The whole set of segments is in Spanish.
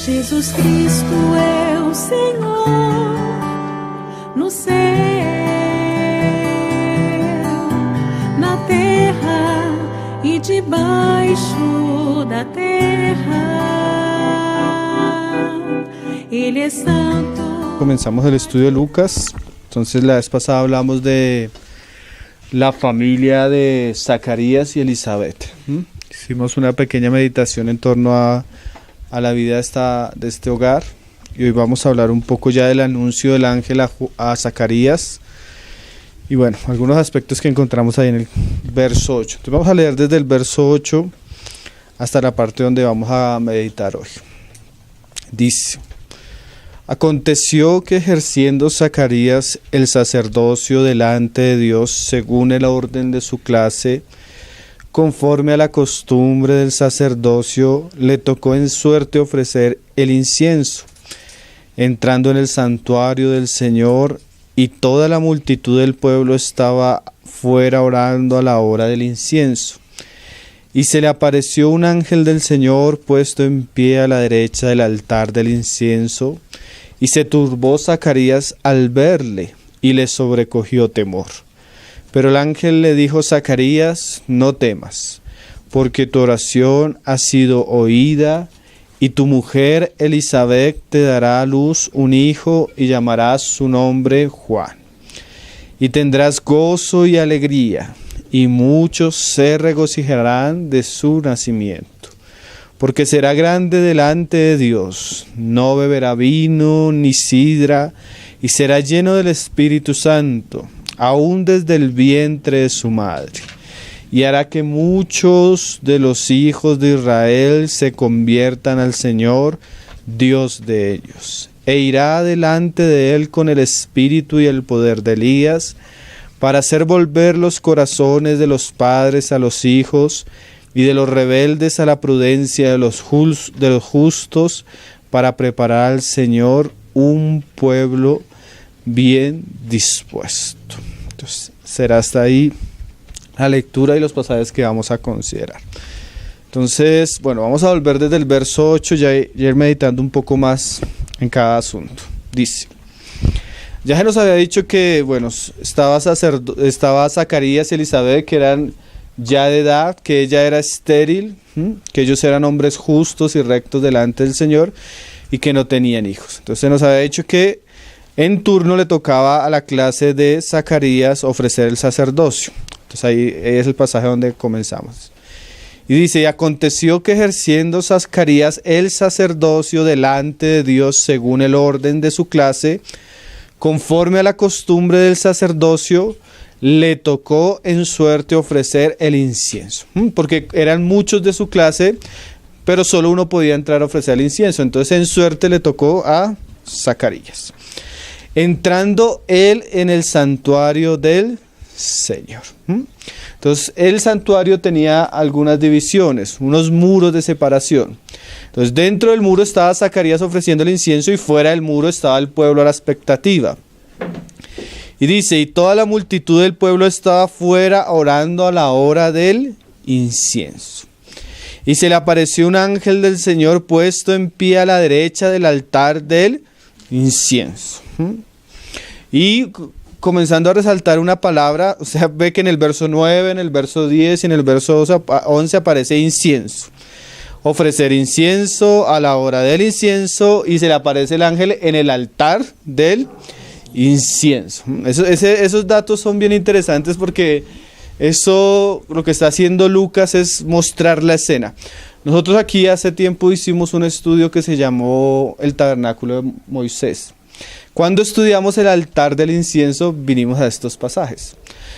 Jesus Cristo é o Senhor no céu, na terra e debaixo da terra. Ele é santo. Comenzamos el estudio de Lucas. Entonces la vez pasada hablamos de la familia de Zacarías y Elizabeth. Hicimos una pequeña meditación en torno a la vida de este hogar, y hoy vamos a hablar un poco ya del anuncio del ángel a Zacarías y bueno, algunos aspectos que encontramos ahí en el verso 8. Entonces vamos a leer desde el verso 8 hasta la parte donde vamos a meditar hoy. Dice: aconteció que ejerciendo Zacarías el sacerdocio delante de Dios según el orden de su clase, conforme a la costumbre del sacerdocio, le tocó en suerte ofrecer el incienso, entrando en el santuario del Señor, y toda la multitud del pueblo estaba fuera orando a la hora del incienso. Y se le apareció un ángel del Señor puesto en pie a la derecha del altar del incienso, y se turbó Zacarías al verle, y le sobrecogió temor. Pero el ángel le dijo: Zacarías, no temas, porque tu oración ha sido oída, y tu mujer Elizabeth te dará a luz un hijo, y llamarás su nombre Juan. Y tendrás gozo y alegría, y muchos se regocijarán de su nacimiento, porque será grande delante de Dios, no beberá vino ni sidra, y será lleno del Espíritu Santo, aún desde el vientre de su madre, y hará que muchos de los hijos de Israel se conviertan al Señor, Dios de ellos, e irá delante de él con el espíritu y el poder de Elías, para hacer volver los corazones de los padres a los hijos, y de los rebeldes a la prudencia de los justos, para preparar al Señor un pueblo bien dispuesto. Entonces será hasta ahí la lectura y los pasajes que vamos a considerar. Entonces, bueno, vamos a volver desde el verso 8, ya ir meditando un poco más en cada asunto. Dice: ya se nos había dicho que, bueno, estaba Zacarías y Elizabeth, que eran ya de edad, que ella era estéril, que ellos eran hombres justos y rectos delante del Señor, y que no tenían hijos. Entonces se nos había dicho que en turno le tocaba a la clase de Zacarías ofrecer el sacerdocio. Entonces ahí es el pasaje donde comenzamos. Y dice: y aconteció que ejerciendo Zacarías el sacerdocio delante de Dios según el orden de su clase, conforme a la costumbre del sacerdocio, le tocó en suerte ofrecer el incienso. Porque eran muchos de su clase, pero solo uno podía entrar a ofrecer el incienso. Entonces en suerte le tocó a Zacarías, entrando él en el santuario del Señor. Entonces el santuario tenía algunas divisiones, unos muros de separación. Entonces dentro del muro estaba Zacarías ofreciendo el incienso, y fuera del muro estaba el pueblo a la expectativa. Y dice: y toda la multitud del pueblo estaba fuera orando a la hora del incienso. Y se le apareció un ángel del Señor puesto en pie a la derecha del altar del incienso. Y comenzando a resaltar una palabra, o sea, ve que en el verso 9, en el verso 10 y en el verso 11 aparece incienso. Ofrecer incienso a la hora del incienso, y se le aparece el ángel en el altar del incienso. Esos datos son bien interesantes, porque eso, lo que está haciendo Lucas es mostrar la escena. Nosotros aquí hace tiempo hicimos un estudio que se llamó el Tabernáculo de Moisés. Cuando estudiamos el altar del incienso, vinimos a estos pasajes.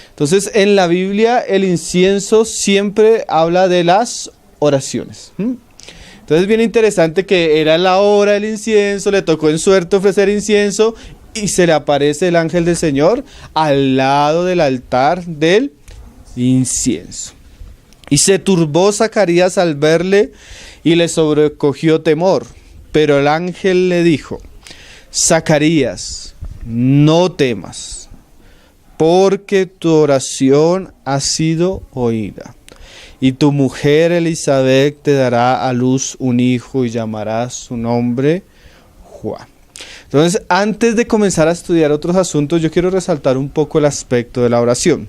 Entonces, en la Biblia, el incienso siempre habla de las oraciones. Entonces, bien interesante que era la hora del incienso, le tocó en suerte ofrecer incienso, y se le aparece el ángel del Señor al lado del altar del incienso. Y se turbó Zacarías al verle, y le sobrecogió temor. Pero el ángel le dijo: Zacarías, no temas, porque tu oración ha sido oída, y tu mujer Elizabeth te dará a luz un hijo y llamarás su nombre Juan. Entonces, antes de comenzar a estudiar otros asuntos, yo quiero resaltar un poco el aspecto de la oración.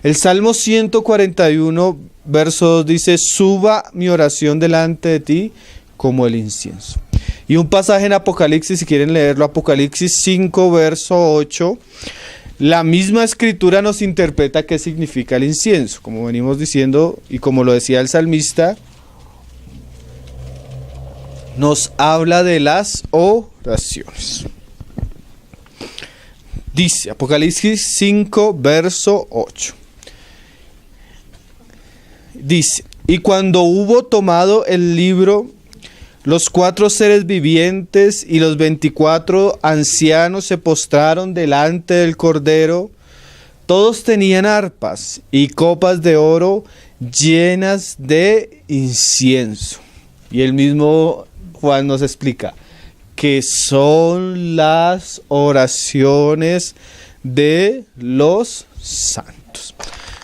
El Salmo 141, verso 2 dice: suba mi oración delante de ti como el incienso. Y un pasaje en Apocalipsis, si quieren leerlo, Apocalipsis 5, verso 8, la misma escritura nos interpreta qué significa el incienso, como venimos diciendo y como lo decía el salmista, nos habla de las oraciones. Dice Apocalipsis 5, verso 8. Dice: y cuando hubo tomado el libro, los 4 seres vivientes y los 24 ancianos se postraron delante del Cordero. Todos tenían arpas y copas de oro llenas de incienso. Y el mismo Juan nos explica que son las oraciones de los santos.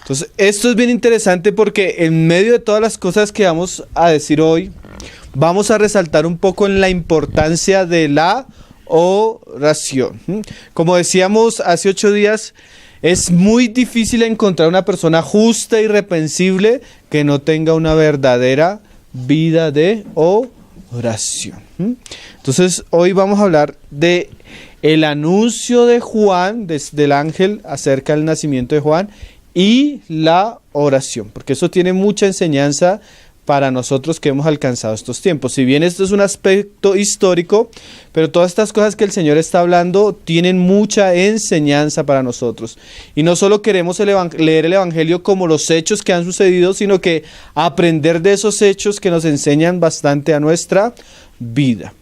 Entonces, esto es bien interesante porque en medio de todas las cosas que vamos a decir hoy, vamos a resaltar un poco en la importancia de la oración. Como decíamos hace 8 días, es muy difícil encontrar una persona justa y irreprensible que no tenga una verdadera vida de oración. Entonces, hoy vamos a hablar de el anuncio de Juan, del ángel acerca del nacimiento de Juan, y la oración, porque eso tiene mucha enseñanza para nosotros que hemos alcanzado estos tiempos. Si bien esto es un aspecto histórico, pero todas estas cosas que el Señor está hablando tienen mucha enseñanza para nosotros. Y no solo queremos leer el Evangelio como los hechos que han sucedido, sino que aprender de esos hechos que nos enseñan bastante a nuestra vida.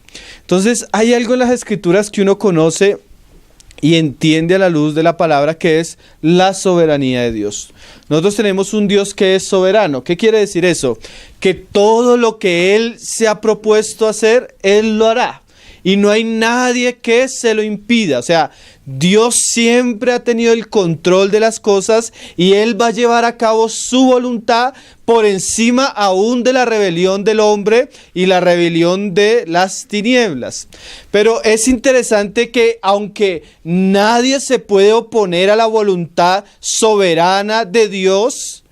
Entonces, hay algo en las Escrituras que uno conoce y entiende a la luz de la palabra, que es la soberanía de Dios. Nosotros tenemos un Dios que es soberano. ¿Qué quiere decir eso? Que todo lo que Él se ha propuesto hacer, Él lo hará. Y no hay nadie que se lo impida. O sea, Dios siempre ha tenido el control de las cosas y Él va a llevar a cabo su voluntad por encima aún de la rebelión del hombre y la rebelión de las tinieblas. Pero es interesante que aunque nadie se puede oponer a la voluntad soberana de Dios,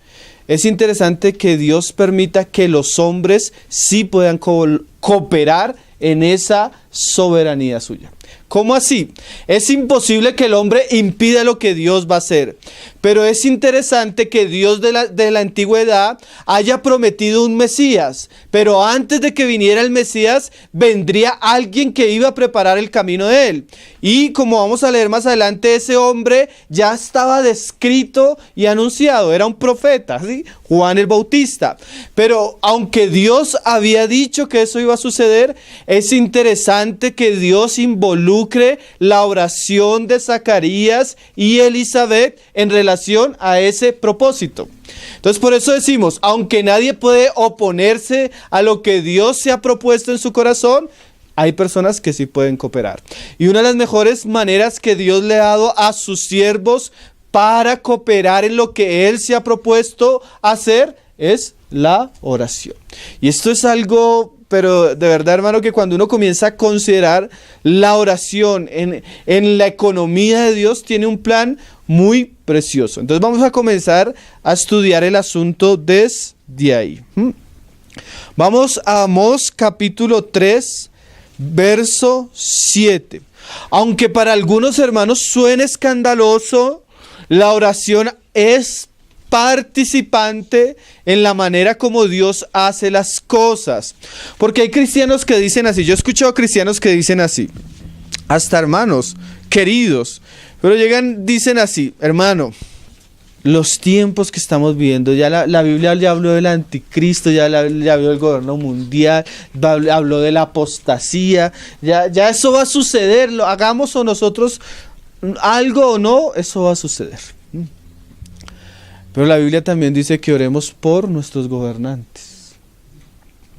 es interesante que Dios permita que los hombres sí puedan cooperar en esa soberanía suya. ¿Cómo así? Es imposible que el hombre impida lo que Dios va a hacer. Pero es interesante que Dios de la antigüedad haya prometido un Mesías. Pero antes de que viniera el Mesías, vendría alguien que iba a preparar el camino de él. Y como vamos a leer más adelante, ese hombre ya estaba descrito y anunciado. Era un profeta, ¿sí? Juan el Bautista. Pero aunque Dios había dicho que eso iba a suceder, es interesante que Dios involucre la oración de Zacarías y Elizabeth en relación a ese propósito. Entonces, por eso decimos, aunque nadie puede oponerse a lo que Dios se ha propuesto en su corazón, hay personas que sí pueden cooperar. Y una de las mejores maneras que Dios le ha dado a sus siervos para cooperar en lo que Él se ha propuesto hacer es la oración. Y esto es algo, pero de verdad, hermano, que cuando uno comienza a considerar la oración en la economía de Dios, tiene un plan muy precioso. Entonces vamos a comenzar a estudiar el asunto desde ahí. Vamos a Amós capítulo 3, verso 7. Aunque para algunos hermanos suene escandaloso, la oración es participante en la manera como Dios hace las cosas. Porque hay cristianos que dicen así. Yo he escuchado cristianos que dicen así. Hasta hermanos queridos. Pero dicen así: hermano, los tiempos que estamos viviendo, ya la Biblia ya habló del anticristo, ya habló del gobierno mundial, habló de la apostasía, ya eso va a suceder, lo hagamos o nosotros algo o no, eso va a suceder. Pero la Biblia también dice que oremos por nuestros gobernantes.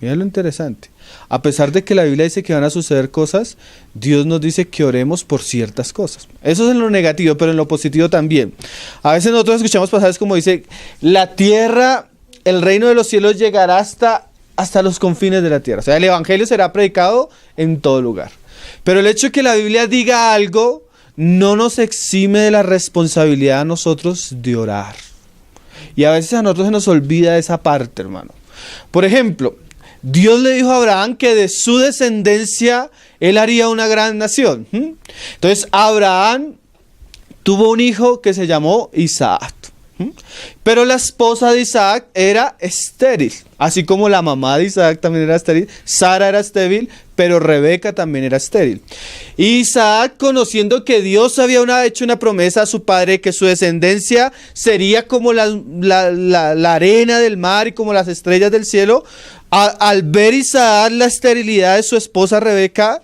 Miren lo interesante. A pesar de que la Biblia dice que van a suceder cosas, Dios nos dice que oremos por ciertas cosas. Eso es en lo negativo, pero en lo positivo también. A veces nosotros escuchamos pasajes como dice: la tierra el reino de los cielos llegará hasta los confines de la tierra. O sea, el evangelio será predicado en todo lugar. Pero el hecho de que la Biblia diga algo no nos exime de la responsabilidad a nosotros de orar. Y a veces a nosotros se nos olvida esa parte, hermano. Por ejemplo, Dios le dijo a Abraham que de su descendencia él haría una gran nación. Entonces Abraham tuvo un hijo que se llamó Isaac. Pero la esposa de Isaac era estéril, así como la mamá de Isaac también era estéril. Sara era estéril, pero Rebeca también era estéril. Isaac, conociendo que Dios había hecho una promesa a su padre, que su descendencia sería como la arena del mar y como las estrellas del cielo, al ver Isaac la esterilidad de su esposa Rebeca,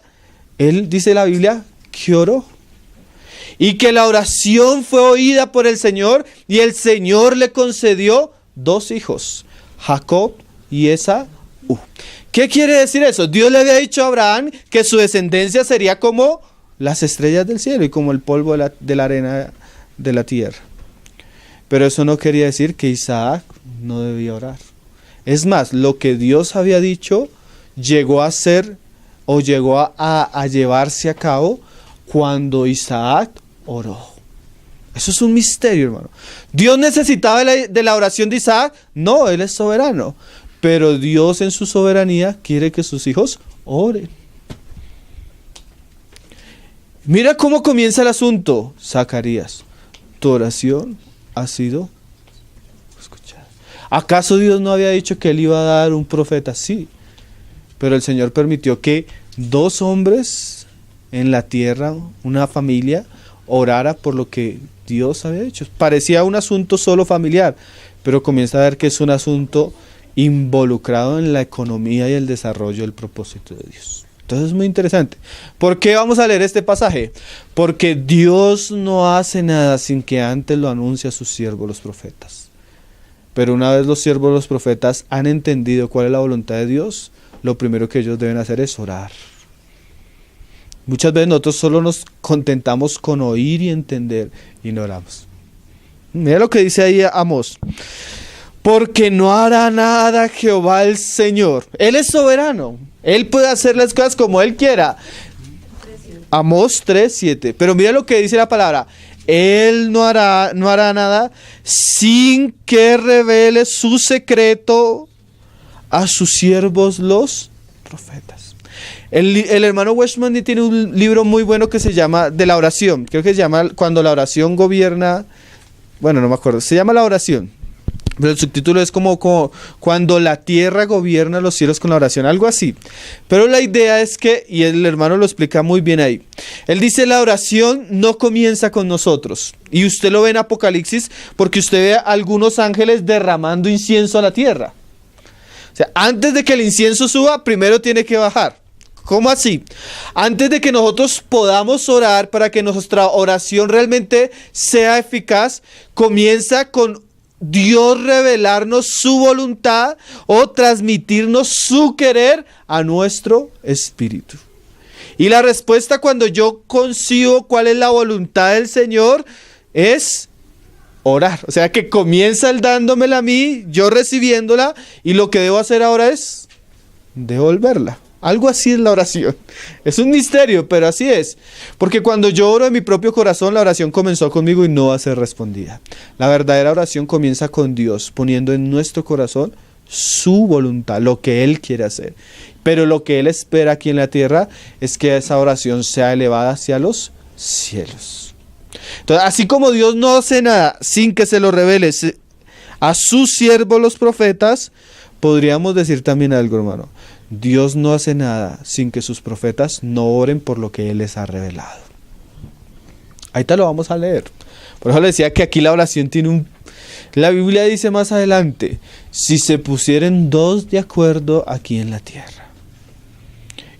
él, dice la Biblia, que oró. Y que la oración fue oída por el Señor, y el Señor le concedió 2 hijos, Jacob y Esaú. ¿Qué quiere decir eso? Dios le había dicho a Abraham que su descendencia sería como las estrellas del cielo y como el polvo de la arena de la tierra. Pero eso no quería decir que Isaac no debía orar. Es más, lo que Dios había dicho llegó a ser o llegó a llevarse a cabo cuando Isaac oró. Eso es un misterio, hermano. ¿Dios necesitaba de la oración de Isaac? No, él es soberano. Pero Dios en su soberanía quiere que sus hijos oren. Mira cómo comienza el asunto. Zacarías, tu oración ha sido escuchada. ¿Acaso Dios no había dicho que él iba a dar un profeta? Sí. Pero el Señor permitió que 2 hombres en la tierra, una familia, orara por lo que Dios había hecho. Parecía un asunto solo familiar, pero comienza a ver que es un asunto involucrado en la economía y el desarrollo del propósito de Dios. Entonces es muy interesante. ¿Por qué vamos a leer este pasaje? Porque Dios no hace nada sin que antes lo anuncie a sus siervos los profetas. Pero una vez los siervos los profetas han entendido cuál es la voluntad de Dios, lo primero que ellos deben hacer es orar. Muchas veces nosotros solo nos contentamos con oír y entender y no oramos. Mira lo que dice ahí Amós. Porque no hará nada Jehová el Señor. Él es soberano. Él puede hacer las cosas como Él quiera. Amós 3:7. Pero mira lo que dice la palabra. Él no hará nada sin que revele su secreto a sus siervos los profetas. El hermano Weishman tiene un libro muy bueno que se llama De la oración. Creo que se llama Cuando la oración gobierna. Bueno, no me acuerdo. Se llama La oración. Pero el subtítulo es como Cuando la tierra gobierna los cielos con la oración. Algo así. Pero la idea es que, y el hermano lo explica muy bien ahí. Él dice la oración no comienza con nosotros. Y usted lo ve en Apocalipsis porque usted ve a algunos ángeles derramando incienso a la tierra. O sea, antes de que el incienso suba, primero tiene que bajar. ¿Cómo así? Antes de que nosotros podamos orar para que nuestra oración realmente sea eficaz, comienza con Dios revelarnos su voluntad o transmitirnos su querer a nuestro espíritu. Y la respuesta cuando yo concibo cuál es la voluntad del Señor es orar. O sea que comienza Él dándomela a mí, yo recibiéndola, y lo que debo hacer ahora es devolverla. Algo así es la oración. Es un misterio, pero así es. Porque cuando yo oro en mi propio corazón, la oración comenzó conmigo y no va a ser respondida. La verdadera oración comienza con Dios, poniendo en nuestro corazón su voluntad, lo que Él quiere hacer. Pero lo que Él espera aquí en la tierra es que esa oración sea elevada hacia los cielos. Entonces, así como Dios no hace nada sin que se lo revele a sus siervos los profetas, podríamos decir también algo, hermano. Dios no hace nada sin que sus profetas no oren por lo que Él les ha revelado. Ahí te lo vamos a leer. Por eso le decía que aquí la oración tiene La Biblia dice más adelante, si se pusieren 2 de acuerdo aquí en la tierra,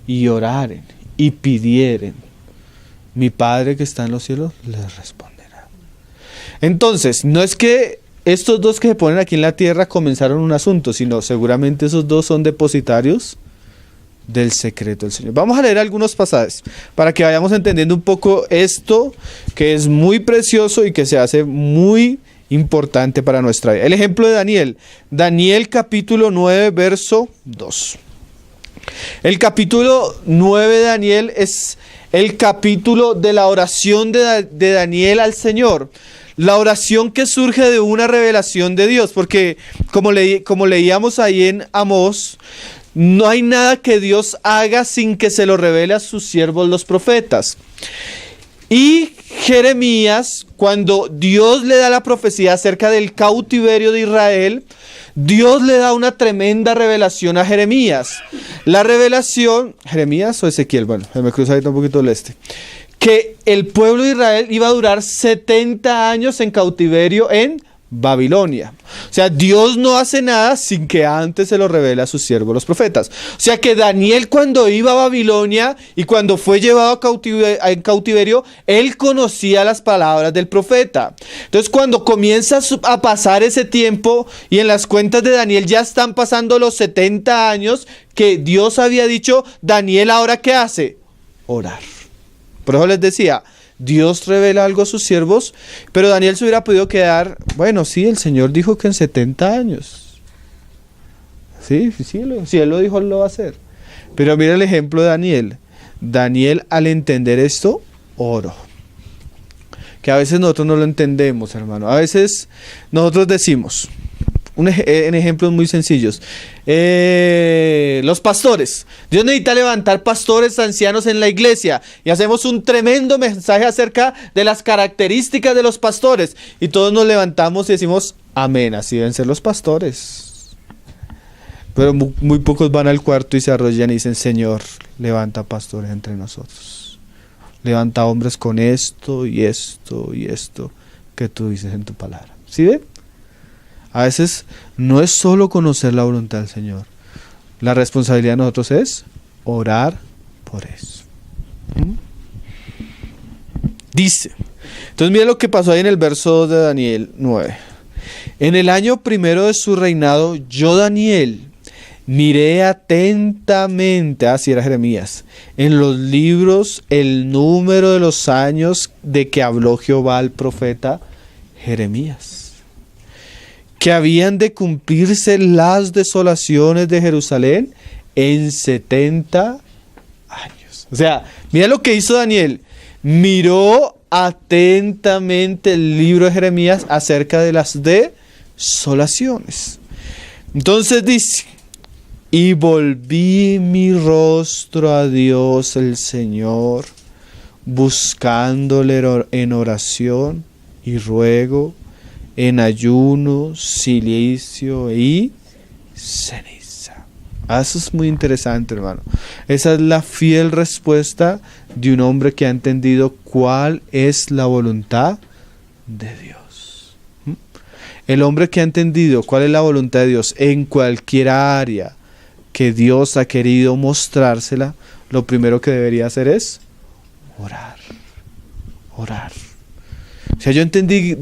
y oraren, y pidieren, mi Padre que está en los cielos les responderá. Entonces, no es que estos 2 que se ponen aquí en la tierra comenzaron un asunto, sino seguramente esos 2 son depositarios del secreto del Señor. Vamos a leer algunos pasajes para que vayamos entendiendo un poco esto que es muy precioso y que se hace muy importante para nuestra vida. El ejemplo de Daniel. Daniel capítulo 9, verso 2. El capítulo 9 de Daniel es el capítulo de la oración de Daniel al Señor. La oración que surge de una revelación de Dios, porque como leíamos ahí en Amós, no hay nada que Dios haga sin que se lo revele a sus siervos los profetas. Y Jeremías, cuando Dios le da la profecía acerca del cautiverio de Israel, Dios le da una tremenda revelación a Jeremías. La revelación, ¿Jeremías o Ezequiel? Bueno, me cruza ahorita un poquito el que el pueblo de Israel iba a durar 70 años en cautiverio en Babilonia. O sea, Dios no hace nada sin que antes se lo revele a sus siervos los profetas. O sea que Daniel, cuando iba a Babilonia y cuando fue llevado en cautiverio, él conocía las palabras del profeta. Entonces, cuando comienza a pasar ese tiempo y en las cuentas de Daniel ya están pasando los 70 años que Dios había dicho, Daniel, ¿ahora qué hace? Orar. Por eso les decía, Dios revela algo a sus siervos, pero Daniel se hubiera podido quedar, bueno, sí, el Señor dijo que en 70 años. Sí, si Él lo dijo, Él lo va a hacer. Pero mira el ejemplo de Daniel. Daniel, al entender esto, oró. Que a veces nosotros no lo entendemos, hermano. A veces nosotros decimos, en ejemplos muy sencillos, los pastores. Dios necesita levantar pastores ancianos en la iglesia y hacemos un tremendo mensaje acerca de las características de los pastores y todos nos levantamos y decimos amén, así deben ser los pastores. Pero muy pocos van al cuarto y se arrodillan y dicen, Señor, levanta pastores entre nosotros, levanta hombres con esto y esto y esto que tú dices en tu palabra. ¿Sí ven? A veces no es solo conocer la voluntad del Señor. La responsabilidad de nosotros es orar por eso. Dice, entonces mira lo que pasó ahí en el verso 2 de Daniel 9. En el año primero de su reinado, yo Daniel miré atentamente, así era Jeremías, en los libros el número de los años de que habló Jehová al profeta Jeremías, que habían de cumplirse las desolaciones de Jerusalén en 70 años. O sea, mira lo que hizo Daniel. Miró atentamente el libro de Jeremías acerca de las desolaciones. Entonces dice, y volví mi rostro a Dios el Señor, buscándole en oración y ruego, en ayuno, silicio y ceniza. Eso es muy interesante, hermano. Esa es la fiel respuesta de un hombre que ha entendido cuál es la voluntad de Dios. El hombre que ha entendido cuál es la voluntad de Dios en cualquier área que Dios ha querido mostrársela, lo primero que debería hacer es orar. Orar. O sea, yo entendí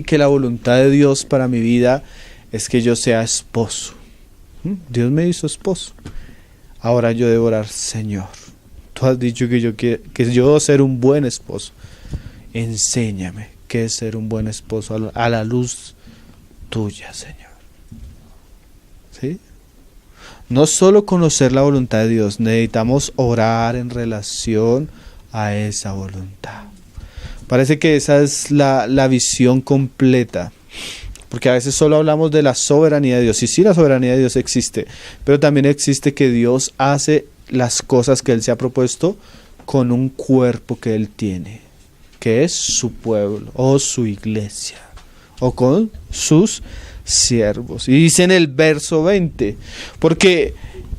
que la voluntad de Dios para mi vida es que yo sea esposo. Dios me hizo esposo. Ahora yo debo orar, Señor, tú has dicho que yo debo ser un buen esposo. Enséñame qué es ser un buen esposo a la luz tuya, Señor. ¿Sí? No solo conocer la voluntad de Dios, necesitamos orar en relación a esa voluntad. Parece que esa es la visión completa, porque a veces solo hablamos de la soberanía de Dios, y sí, la soberanía de Dios existe, pero también existe que Dios hace las cosas que Él se ha propuesto con un cuerpo que Él tiene, que es su pueblo, o su iglesia, o con sus siervos. Y dice en el verso 20, porque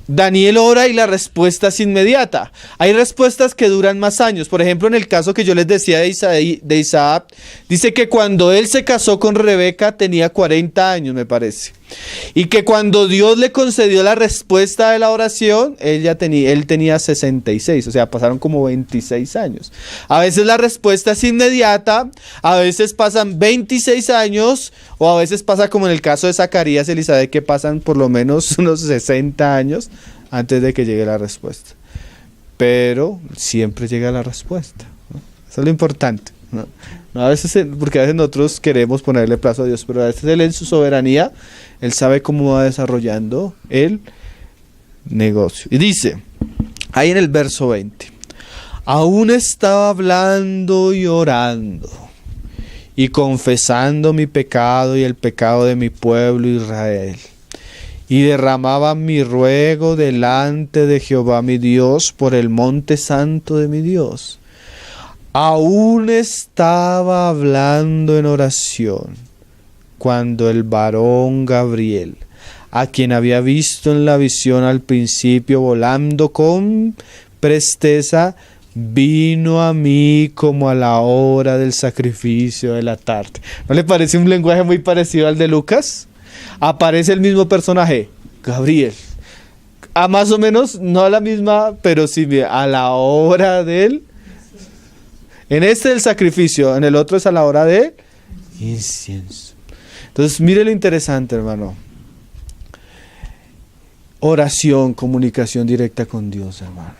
Daniel ora y la respuesta es inmediata. Hay respuestas que duran más años. Por ejemplo, en el caso que yo les decía de Isaac, dice que cuando él se casó con Rebeca tenía 40 años, me parece. Y que cuando Dios le concedió la respuesta de la oración, él tenía 66, o sea, pasaron como 26 años. A veces la respuesta es inmediata, a veces pasan 26 años, o a veces pasa como en el caso de Zacarías y Elizabeth, que pasan por lo menos unos 60 años antes de que llegue la respuesta. Pero siempre llega la respuesta, ¿no? Eso es lo importante. No, no, a veces, porque a veces nosotros queremos ponerle plazo a Dios, pero a veces Él en su soberanía, Él sabe cómo va desarrollando el negocio. Y dice, ahí en el verso 20, aún estaba hablando y orando y confesando mi pecado y el pecado de mi pueblo Israel. Y derramaba mi ruego delante de Jehová mi Dios por el monte santo de mi Dios. Aún estaba hablando en oración cuando el varón Gabriel, a quien había visto en la visión al principio volando con presteza, vino a mí como a la hora del sacrificio de la tarde. ¿No le parece un lenguaje muy parecido al de Lucas? Aparece el mismo personaje, Gabriel. A más o menos, no a la misma, pero sí a la hora del... En este del sacrificio, en el otro es a la hora de incienso. Entonces, mire lo interesante, hermano. Oración, comunicación directa con Dios, hermano.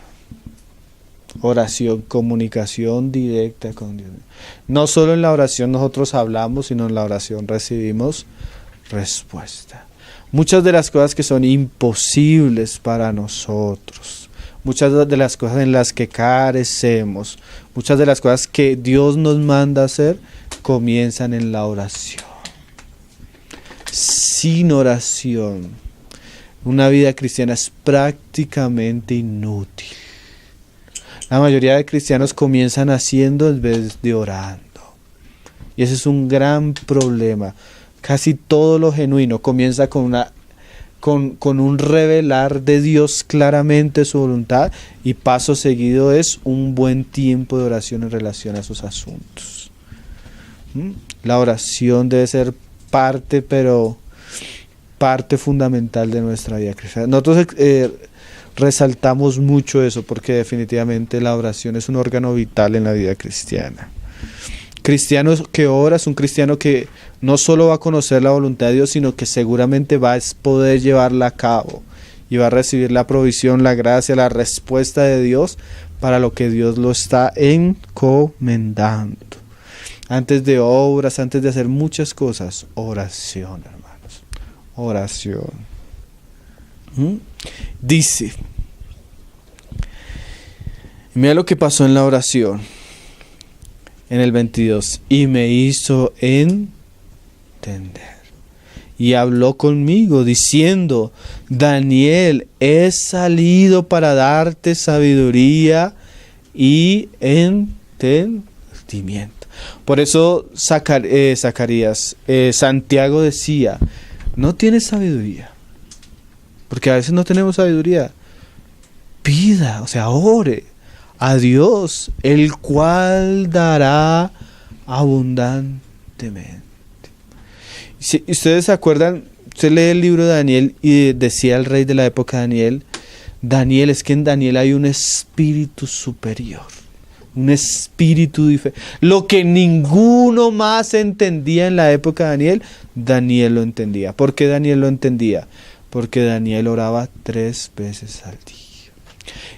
Oración, comunicación directa con Dios. No solo en la oración nosotros hablamos, sino en la oración recibimos respuesta. Muchas de las cosas que son imposibles para nosotros, muchas de las cosas en las que carecemos, muchas de las cosas que Dios nos manda hacer, comienzan en la oración. Sin oración, una vida cristiana es prácticamente inútil. La mayoría de cristianos comienzan haciendo en vez de orando. Y ese es un gran problema. Casi todo lo genuino comienza con un revelar de Dios claramente su voluntad, y paso seguido es un buen tiempo de oración en relación a esos asuntos. La oración debe ser parte fundamental de nuestra vida cristiana. Nosotros resaltamos mucho eso porque definitivamente la oración es un órgano vital en la vida cristiana. Cristiano que ora es un cristiano que no solo va a conocer la voluntad de Dios, sino que seguramente va a poder llevarla a cabo y va a recibir la provisión, la gracia, la respuesta de Dios para lo que Dios lo está encomendando. Antes de obras, antes de hacer muchas cosas, oración, hermanos. Oración. Dice, mira lo que pasó en la oración. En el 22, y me hizo entender, y habló conmigo diciendo, Daniel, he salido para darte sabiduría y entendimiento. Por eso Santiago decía, no tienes sabiduría, porque a veces no tenemos sabiduría. Pida, o sea, ore a Dios, el cual dará abundantemente. Si ustedes se acuerdan, usted lee el libro de Daniel y decía el rey de la época Daniel, es que en Daniel hay un espíritu superior, un espíritu diferente. Lo que ninguno más entendía en la época de Daniel lo entendía. ¿Por qué Daniel lo entendía? Porque Daniel oraba 3 veces al día.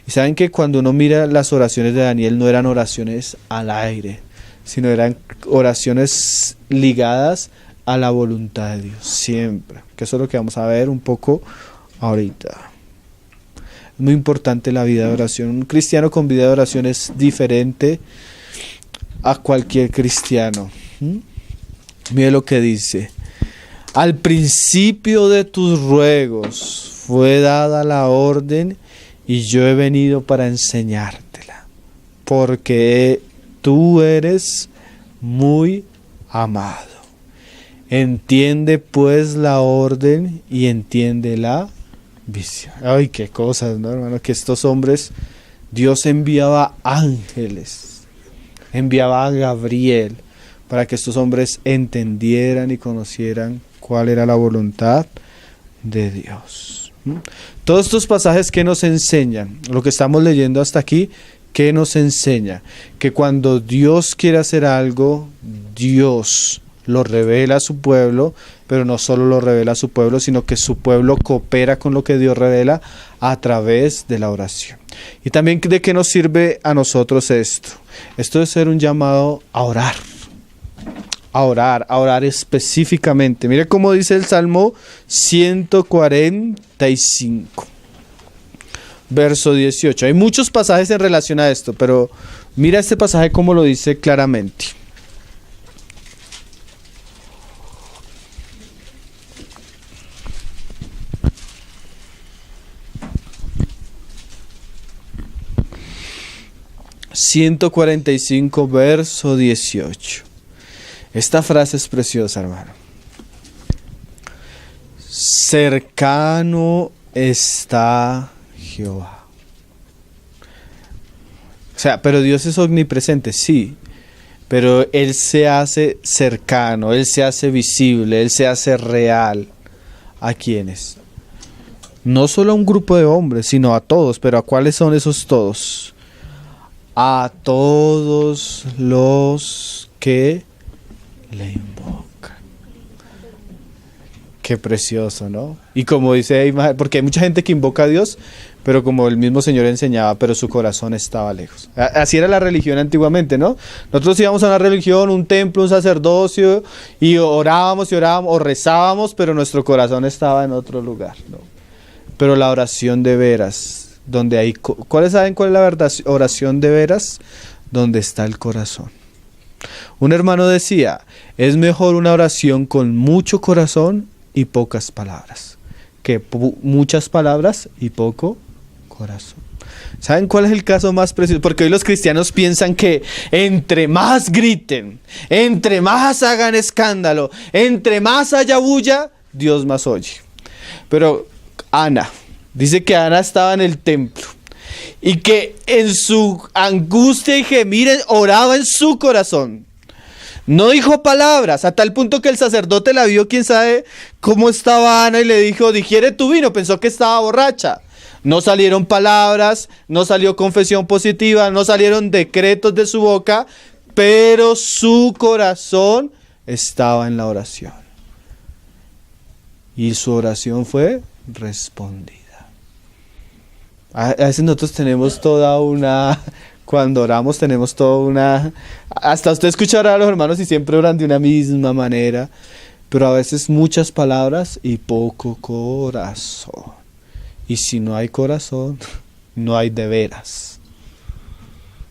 Y saben que cuando uno mira las oraciones de Daniel, no eran oraciones al aire, sino eran oraciones ligadas a la voluntad de Dios, siempre. Que eso es lo que vamos a ver un poco ahorita. Es muy importante la vida de oración. Un cristiano con vida de oración es diferente a cualquier cristiano. Mire lo que dice. Al principio de tus ruegos fue dada la orden, y yo he venido para enseñártela, porque tú eres muy amado. Entiende pues la orden y entiende la visión. Ay, qué cosas, ¿no, hermano? Que estos hombres, Dios enviaba ángeles, enviaba a Gabriel, para que estos hombres entendieran y conocieran cuál era la voluntad de Dios. Todos estos pasajes que nos enseñan, lo que estamos leyendo hasta aquí, ¿qué nos enseña? Que cuando Dios quiere hacer algo, Dios lo revela a su pueblo, pero no solo lo revela a su pueblo, sino que su pueblo coopera con lo que Dios revela a través de la oración. Y también, ¿de qué nos sirve a nosotros esto? Esto es ser un llamado a orar. A orar específicamente. Mire cómo dice el Salmo 145, verso 18. Hay muchos pasajes en relación a esto, pero mira este pasaje como lo dice claramente. ...145, verso 18... Esta frase es preciosa, hermano. Cercano está Jehová. O sea, pero Dios es omnipresente, sí. Pero Él se hace cercano, Él se hace visible, Él se hace real. ¿A quiénes? No solo a un grupo de hombres, sino a todos. ¿Pero a cuáles son esos todos? A todos los que le invocan. Qué precioso, ¿no? Y como dice, porque hay mucha gente que invoca a Dios, pero como el mismo Señor enseñaba, pero su corazón estaba lejos. Así era la religión antiguamente, ¿no? Nosotros íbamos a una religión, un templo, un sacerdocio, y orábamos, o rezábamos, pero nuestro corazón estaba en otro lugar, ¿no? Pero la oración de veras, donde hay... ¿Cuáles saben cuál es la verdad? Oración de veras, donde está el corazón. Un hermano decía, es mejor una oración con mucho corazón y pocas palabras, que muchas palabras y poco corazón. ¿Saben cuál es el caso más precioso? Porque hoy los cristianos piensan que entre más griten, entre más hagan escándalo, entre más haya bulla, Dios más oye. Pero Ana, dice que Ana estaba en el templo y que en su angustia y gemir oraba en su corazón. No dijo palabras, a tal punto que el sacerdote la vio, quién sabe cómo estaba Ana, y le dijo, digiere tu vino, pensó que estaba borracha. No salieron palabras, no salió confesión positiva, no salieron decretos de su boca, pero su corazón estaba en la oración. Y su oración fue respondida. A veces nosotros tenemos toda una... Cuando oramos tenemos toda una... Hasta usted escuchará a los hermanos y siempre oran de una misma manera, pero a veces muchas palabras y poco corazón. Y si no hay corazón, no hay de veras.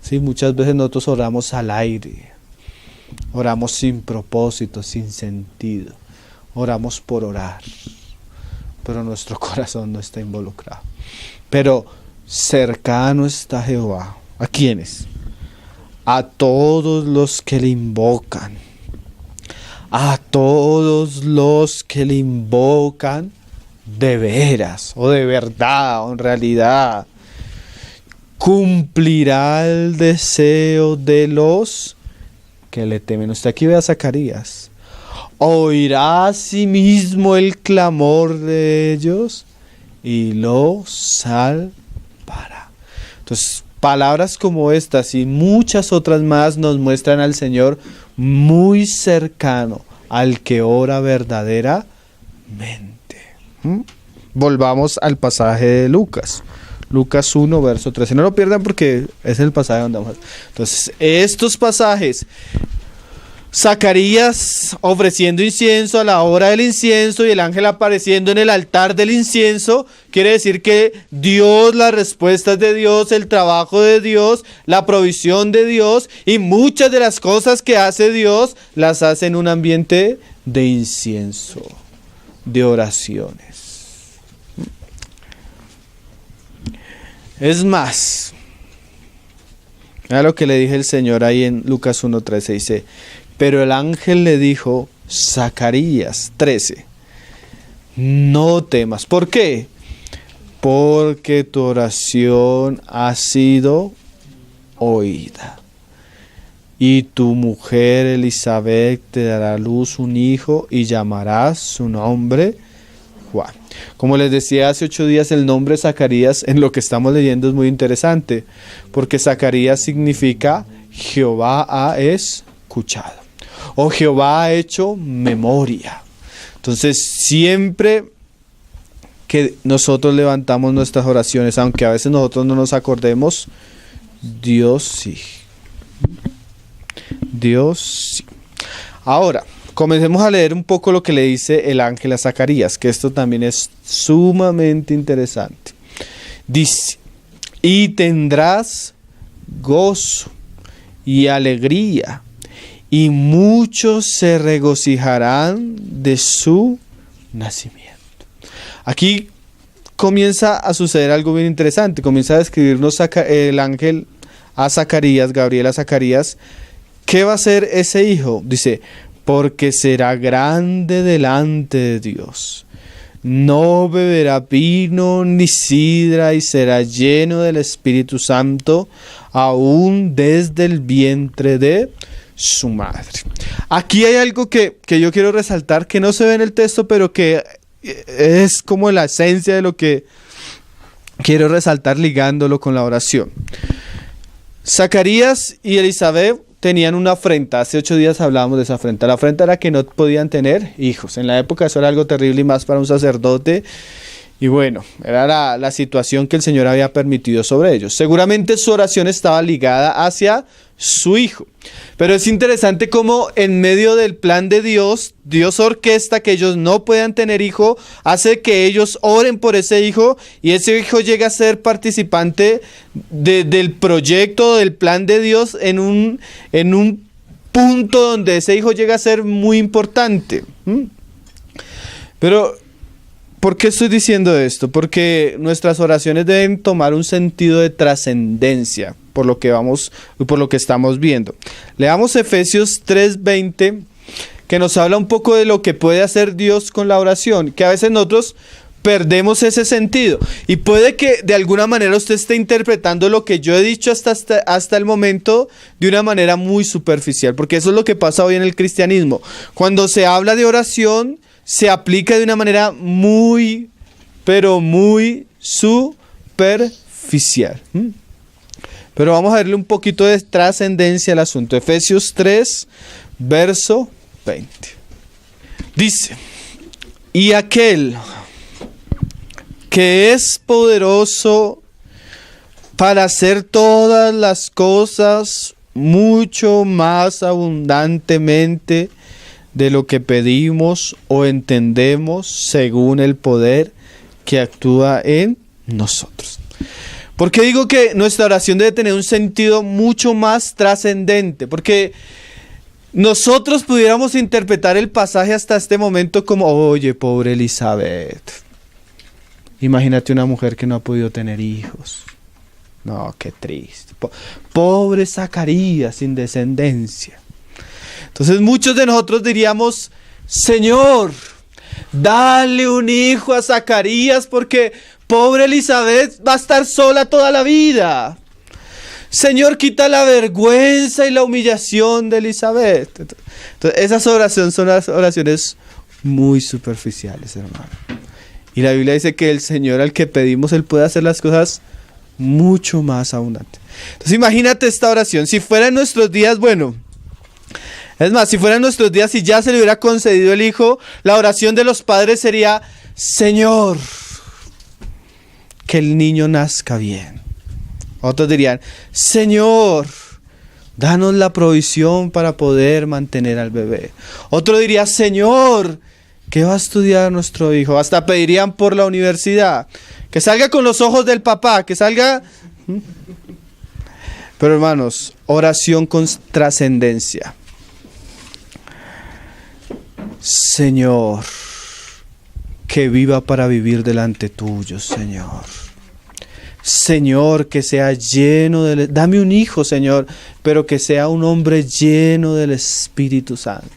Sí, muchas veces nosotros oramos al aire, oramos sin propósito, sin sentido, oramos por orar, pero nuestro corazón no está involucrado. Pero cercano está Jehová. ¿A quiénes? A todos los que le invocan. A todos los que le invocan de veras, o de verdad, o en realidad. Cumplirá el deseo de los que le temen. Usted aquí ve a Zacarías. Oirá a sí mismo el clamor de ellos y los salvará. Entonces, palabras como estas y muchas otras más nos muestran al Señor muy cercano al que ora verdaderamente. Volvamos al pasaje de Lucas. Lucas 1, verso 13. No lo pierdan porque es el pasaje donde vamos. Entonces, estos pasajes, Zacarías ofreciendo incienso a la hora del incienso y el ángel apareciendo en el altar del incienso, quiere decir que Dios, las respuestas de Dios, el trabajo de Dios, la provisión de Dios y muchas de las cosas que hace Dios las hace en un ambiente de incienso, de oraciones. Es más, mira lo que le dije el Señor ahí en Lucas 1:13, dice: pero el ángel le dijo, Zacarías 13, no temas. ¿Por qué? Porque tu oración ha sido oída. Y tu mujer Elizabeth te dará a luz un hijo y llamarás su nombre Juan. Como les decía hace 8 días, el nombre Zacarías en lo que estamos leyendo es muy interesante, porque Zacarías significa Jehová ha escuchado. o Jehová ha hecho memoria. Entonces siempre que nosotros levantamos nuestras oraciones, aunque a veces nosotros no nos acordemos, Dios sí. Dios sí. Ahora, comencemos a leer un poco lo que le dice el ángel a Zacarías, que esto también es sumamente interesante. Dice, y tendrás gozo y alegría, y muchos se regocijarán de su nacimiento. Aquí comienza a suceder algo bien interesante. Comienza a describirnos el ángel a Zacarías, Gabriel a Zacarías, ¿qué va a ser ese hijo? Dice, porque será grande delante de Dios. No beberá vino ni sidra y será lleno del Espíritu Santo aún desde el vientre de su madre. Aquí hay algo que yo quiero resaltar, que no se ve en el texto, pero que es como la esencia de lo que quiero resaltar ligándolo con la oración. Zacarías y Elizabeth tenían una afrenta. Hace 8 días hablábamos de esa afrenta. La afrenta era que no podían tener hijos. En la época eso era algo terrible y más para un sacerdote. Y bueno, era la situación que el Señor había permitido sobre ellos. Seguramente su oración estaba ligada hacia su hijo. Pero es interesante cómo en medio del plan de Dios, Dios orquesta que ellos no puedan tener hijo, hace que ellos oren por ese hijo y ese hijo llega a ser participante del proyecto, del plan de Dios en un punto donde ese hijo llega a ser muy importante. Pero ¿por qué estoy diciendo esto? Porque nuestras oraciones deben tomar un sentido de trascendencia por lo que estamos viendo. Leamos Efesios 3:20, que nos habla un poco de lo que puede hacer Dios con la oración, que a veces nosotros perdemos ese sentido. Y puede que de alguna manera usted esté interpretando lo que yo he dicho hasta el momento de una manera muy superficial, porque eso es lo que pasa hoy en el cristianismo. Cuando se habla de oración, se aplica de una manera muy, pero muy superficial. Pero vamos a darle un poquito de trascendencia al asunto. Efesios 3, verso 20. Dice, y aquel que es poderoso para hacer todas las cosas mucho más abundantemente de lo que pedimos o entendemos según el poder que actúa en nosotros. ¿Por qué digo que nuestra oración debe tener un sentido mucho más trascendente? Porque nosotros pudiéramos interpretar el pasaje hasta este momento como, oye, pobre Elizabeth. Imagínate una mujer que no ha podido tener hijos. No, qué triste. Pobre Zacarías sin descendencia. Entonces muchos de nosotros diríamos, Señor, dale un hijo a Zacarías porque pobre Elizabeth va a estar sola toda la vida. Señor, quita la vergüenza y la humillación de Elizabeth. Entonces, esas oraciones son las oraciones muy superficiales, hermano. Y la Biblia dice que el Señor al que pedimos, Él puede hacer las cosas mucho más abundantes. Entonces imagínate esta oración. Si fuera en nuestros días, bueno, es más, si fuera en nuestros días y ya se le hubiera concedido el hijo, la oración de los padres sería, Señor, que el niño nazca bien. Otros dirían, Señor, danos la provisión para poder mantener al bebé. Otro diría, Señor, ¿qué va a estudiar nuestro hijo? Hasta pedirían por la universidad. Que salga con los ojos del papá, que salga... Pero hermanos, oración con trascendencia. Señor, que viva para vivir delante tuyo, Señor. Señor, que sea lleno de... Dame un hijo, Señor, pero que sea un hombre lleno del Espíritu Santo.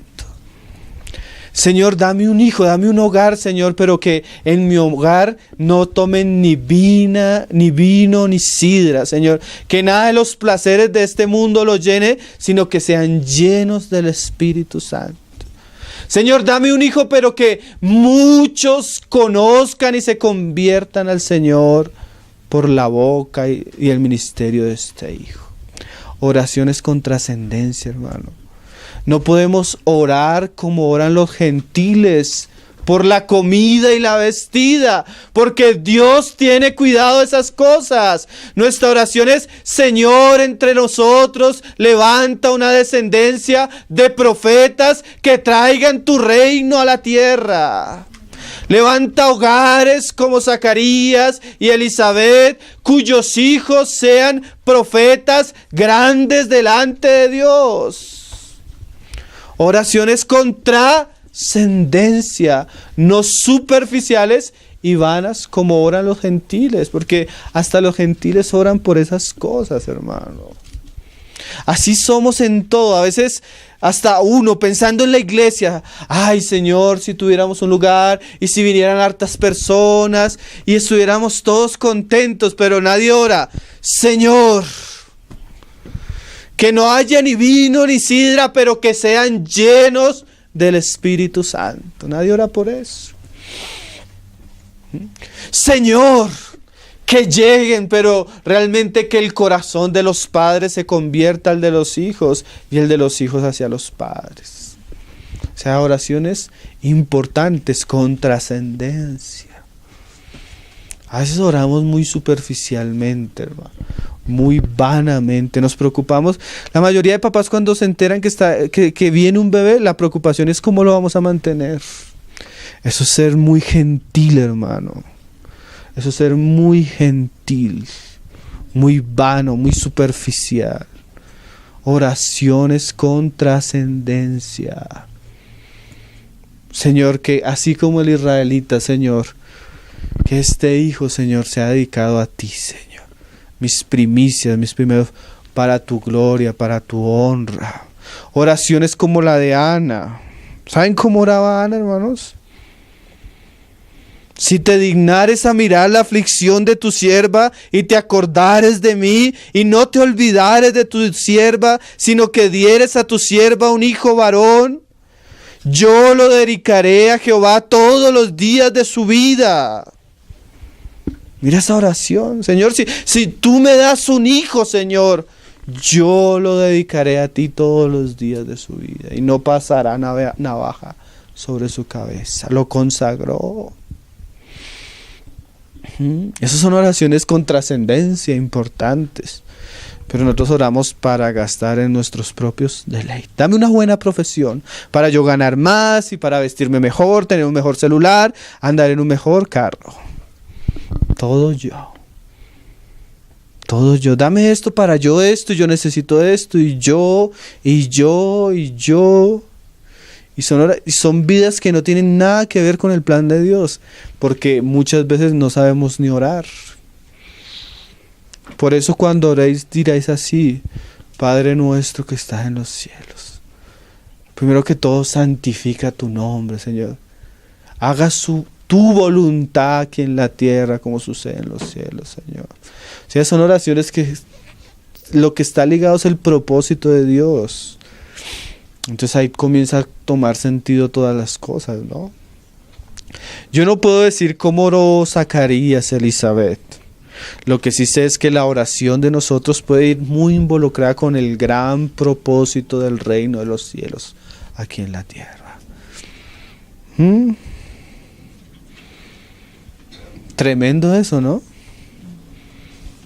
Señor, dame un hijo, dame un hogar, Señor, pero que en mi hogar no tomen ni vino, ni sidra, Señor. Que nada de los placeres de este mundo los llene, sino que sean llenos del Espíritu Santo. Señor, dame un hijo, pero que muchos conozcan y se conviertan al Señor por la boca y el ministerio de este hijo. Oraciones con trascendencia, hermano. No podemos orar como oran los gentiles, por la comida y la vestida, porque Dios tiene cuidado de esas cosas. Nuestra oración es: Señor, entre nosotros levanta una descendencia de profetas que traigan tu reino a la tierra. Levanta hogares como Zacarías y Elizabeth, cuyos hijos sean profetas grandes delante de Dios. Oraciones con trascendencia, no superficiales y vanas como oran los gentiles, porque hasta los gentiles oran por esas cosas, hermano. Así somos en todo. A veces hasta uno pensando en la iglesia: ay, Señor, si tuviéramos un lugar y si vinieran hartas personas y estuviéramos todos contentos, pero nadie ora: Señor, que no haya ni vino ni sidra, pero que sean llenos del Espíritu Santo. Nadie ora por eso. Señor, que lleguen, pero realmente que el corazón de los padres se convierta al de los hijos y el de los hijos hacia los padres. O sea, oraciones importantes con trascendencia. A veces oramos muy superficialmente, hermano, muy vanamente. Nos preocupamos. La mayoría de papás, cuando se enteran que viene un bebé, la preocupación es cómo lo vamos a mantener. Eso es ser muy gentil, hermano. Eso es ser muy gentil, muy vano, muy superficial. Oraciones con trascendencia. Señor, que así como el israelita, Señor, que este hijo, Señor, sea dedicado a ti, Señor. Mis primicias, mis primeros, para tu gloria, para tu honra. Oraciones como la de Ana. ¿Saben cómo oraba Ana, hermanos? Si te dignares a mirar la aflicción de tu sierva y te acordares de mí y no te olvidares de tu sierva, sino que dieres a tu sierva un hijo varón, yo lo dedicaré a Jehová todos los días de su vida. Mira esa oración. Señor, si tú me das un hijo, Señor, yo lo dedicaré a ti todos los días de su vida y no pasará navaja sobre su cabeza. Lo consagró. Esas son oraciones con trascendencia importantes. Pero nosotros oramos para gastar en nuestros propios deleites. Dame una buena profesión para yo ganar más y para vestirme mejor, tener un mejor celular, andar en un mejor carro. Todo yo. Todo yo. Dame esto para yo esto, yo necesito esto, y yo. Y son vidas que no tienen nada que ver con el plan de Dios, porque muchas veces no sabemos ni orar. Por eso cuando oréis diréis así: Padre nuestro que estás en los cielos. Primero que todo, santifica tu nombre, Señor. Haga tu voluntad aquí en la tierra como sucede en los cielos, Señor. O sea, son oraciones que lo que está ligado es el propósito de Dios. Entonces ahí comienza a tomar sentido todas las cosas, ¿no? Yo no puedo decir cómo oró Zacarías, Elizabeth. Lo que sí sé es que la oración de nosotros puede ir muy involucrada con el gran propósito del reino de los cielos aquí en la tierra. Tremendo eso, ¿no?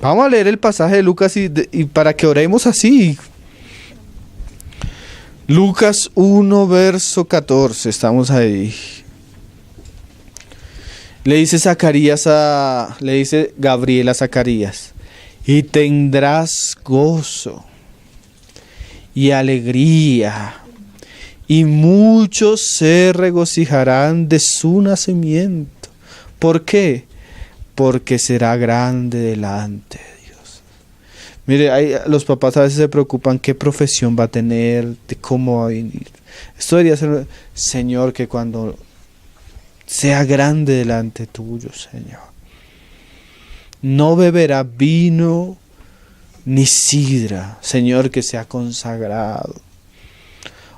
Vamos a leer el pasaje de Lucas y para que oremos así. Lucas 1, verso 14, estamos ahí. Le dice Gabriel a Zacarías: y tendrás gozo y alegría, y muchos se regocijarán de su nacimiento. ¿Por qué? Porque será grande delante de Dios. Mire, los papás a veces se preocupan qué profesión va a tener, de cómo va a venir. Esto debería ser: Señor, que cuando sea grande delante tuyo, Señor, no beberá vino ni sidra, Señor, que sea consagrado.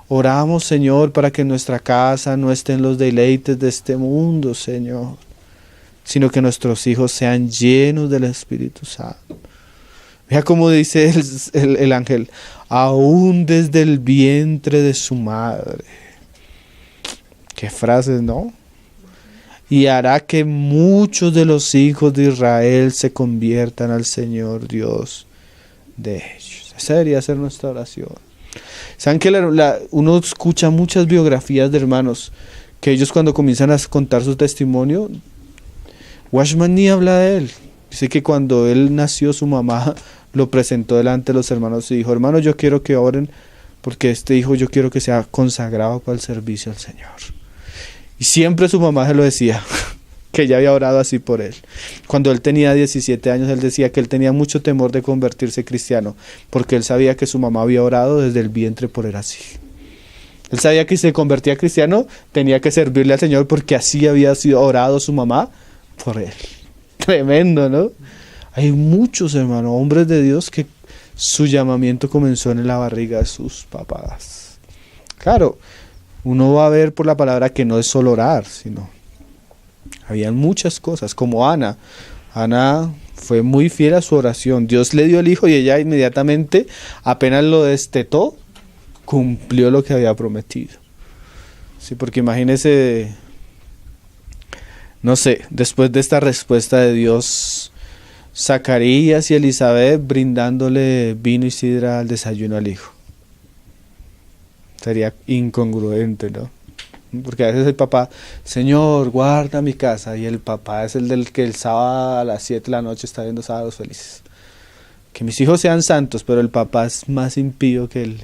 Oramos, Señor, para que nuestra casa no esté en los deleites de este mundo, Señor, sino que nuestros hijos sean llenos del Espíritu Santo. Mira cómo dice el ángel, aún desde el vientre de su madre. Qué frases, ¿no? Y hará que muchos de los hijos de Israel se conviertan al Señor Dios de ellos. Esa debería ser nuestra oración. Saben que uno escucha muchas biografías de hermanos que ellos cuando comienzan a contar su testimonio, Watchman ni habla de él. Dice que cuando él nació, su mamá lo presentó delante de los hermanos y dijo, hermanos, yo quiero que oren porque este hijo yo quiero que sea consagrado para el servicio al Señor. Y siempre su mamá se lo decía, que ella había orado así por él. Cuando él tenía 17 años, él decía que él tenía mucho temor de convertirse cristiano, porque él sabía que su mamá había orado desde el vientre por él así. Él sabía que si se convertía cristiano, tenía que servirle al Señor, porque así había sido orado su mamá por él. Tremendo, ¿no? Hay muchos, hermanos, hombres de Dios que su llamamiento comenzó en la barriga de sus papás. Claro, uno va a ver por la palabra que no es solo orar, sino habían muchas cosas, como Ana. Ana fue muy fiel a su oración. Dios le dio el hijo y ella inmediatamente, apenas lo destetó, cumplió lo que había prometido. Sí, porque imagínese, no sé, después de esta respuesta de Dios, Zacarías y Elizabeth brindándole vino y sidra al desayuno al hijo. Sería incongruente, ¿no? Porque a veces el papá, Señor, guarda mi casa, y el papá es el del que el sábado a las 7 de la noche está viendo Sábados Felices. Que mis hijos sean santos, pero el papá es más impío que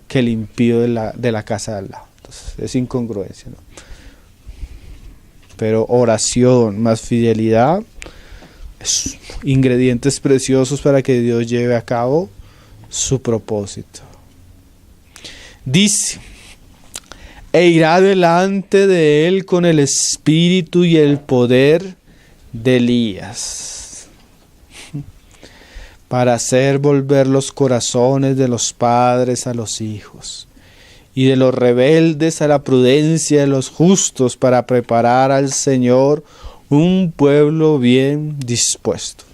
el impío de la casa de al lado. Entonces es incongruencia, ¿no? Pero oración más fidelidad es ingredientes preciosos para que Dios lleve a cabo su propósito. Dice, e irá delante de él con el espíritu y el poder de Elías, para hacer volver los corazones de los padres a los hijos, y de los rebeldes a la prudencia de los justos, para preparar al Señor un pueblo bien dispuesto.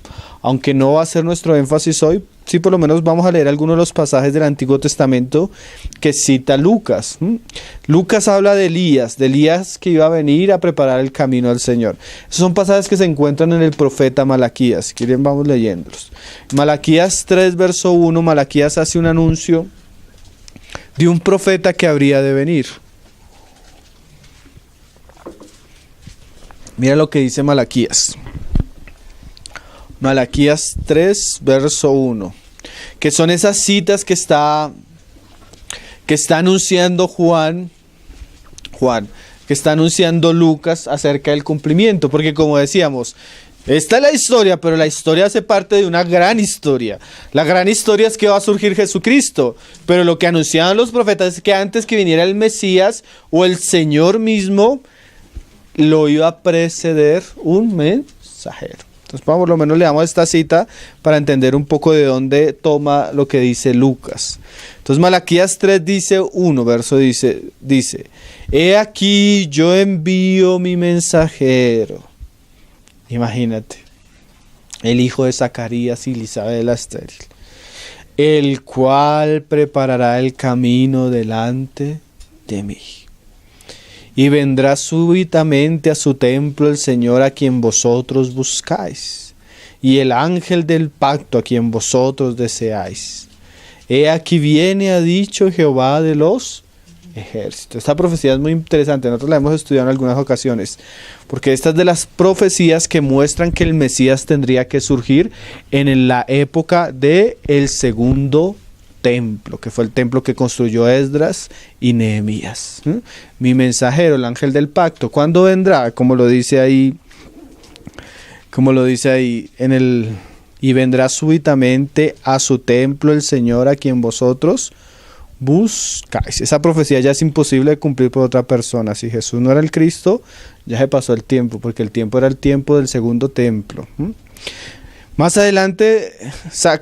Aunque no va a ser nuestro énfasis hoy, sí por lo menos vamos a leer algunos de los pasajes del Antiguo Testamento que cita Lucas. Lucas habla de Elías que iba a venir a preparar el camino al Señor. Esos son pasajes que se encuentran en el profeta Malaquías. Si quieren vamos leyéndolos. Malaquías 3, verso 1, Malaquías hace un anuncio de un profeta que habría de venir. Mira lo que dice Malaquías. Malaquías 3, verso 1, que son esas citas que está anunciando Juan, que está anunciando Lucas acerca del cumplimiento, porque como decíamos, esta es la historia, pero la historia hace parte de una gran historia. La gran historia es que va a surgir Jesucristo, pero lo que anunciaban los profetas es que antes que viniera el Mesías o el Señor mismo, lo iba a preceder un mensajero. Entonces, por lo menos le damos esta cita para entender un poco de dónde toma lo que dice Lucas. Entonces, Malaquías 3 dice 1, verso dice, he aquí yo envío mi mensajero. Imagínate, el hijo de Zacarías y Elizabeth la estéril, el cual preparará el camino delante de mí. Y vendrá súbitamente a su templo el Señor a quien vosotros buscáis, y el ángel del pacto a quien vosotros deseáis. He aquí viene, ha dicho Jehová de los ejércitos. Esta profecía es muy interesante, nosotros la hemos estudiado en algunas ocasiones, porque esta es de las profecías que muestran que el Mesías tendría que surgir en la época del segundo templo, que fue el templo que construyó Esdras y Nehemías. Mi mensajero, el ángel del pacto, ¿cuándo vendrá? Como lo dice ahí y vendrá súbitamente a su templo el Señor a quien vosotros buscáis. Esa profecía ya es imposible de cumplir por otra persona. Si Jesús no era el Cristo, ya se pasó el tiempo, porque el tiempo era el tiempo del segundo templo. Más adelante,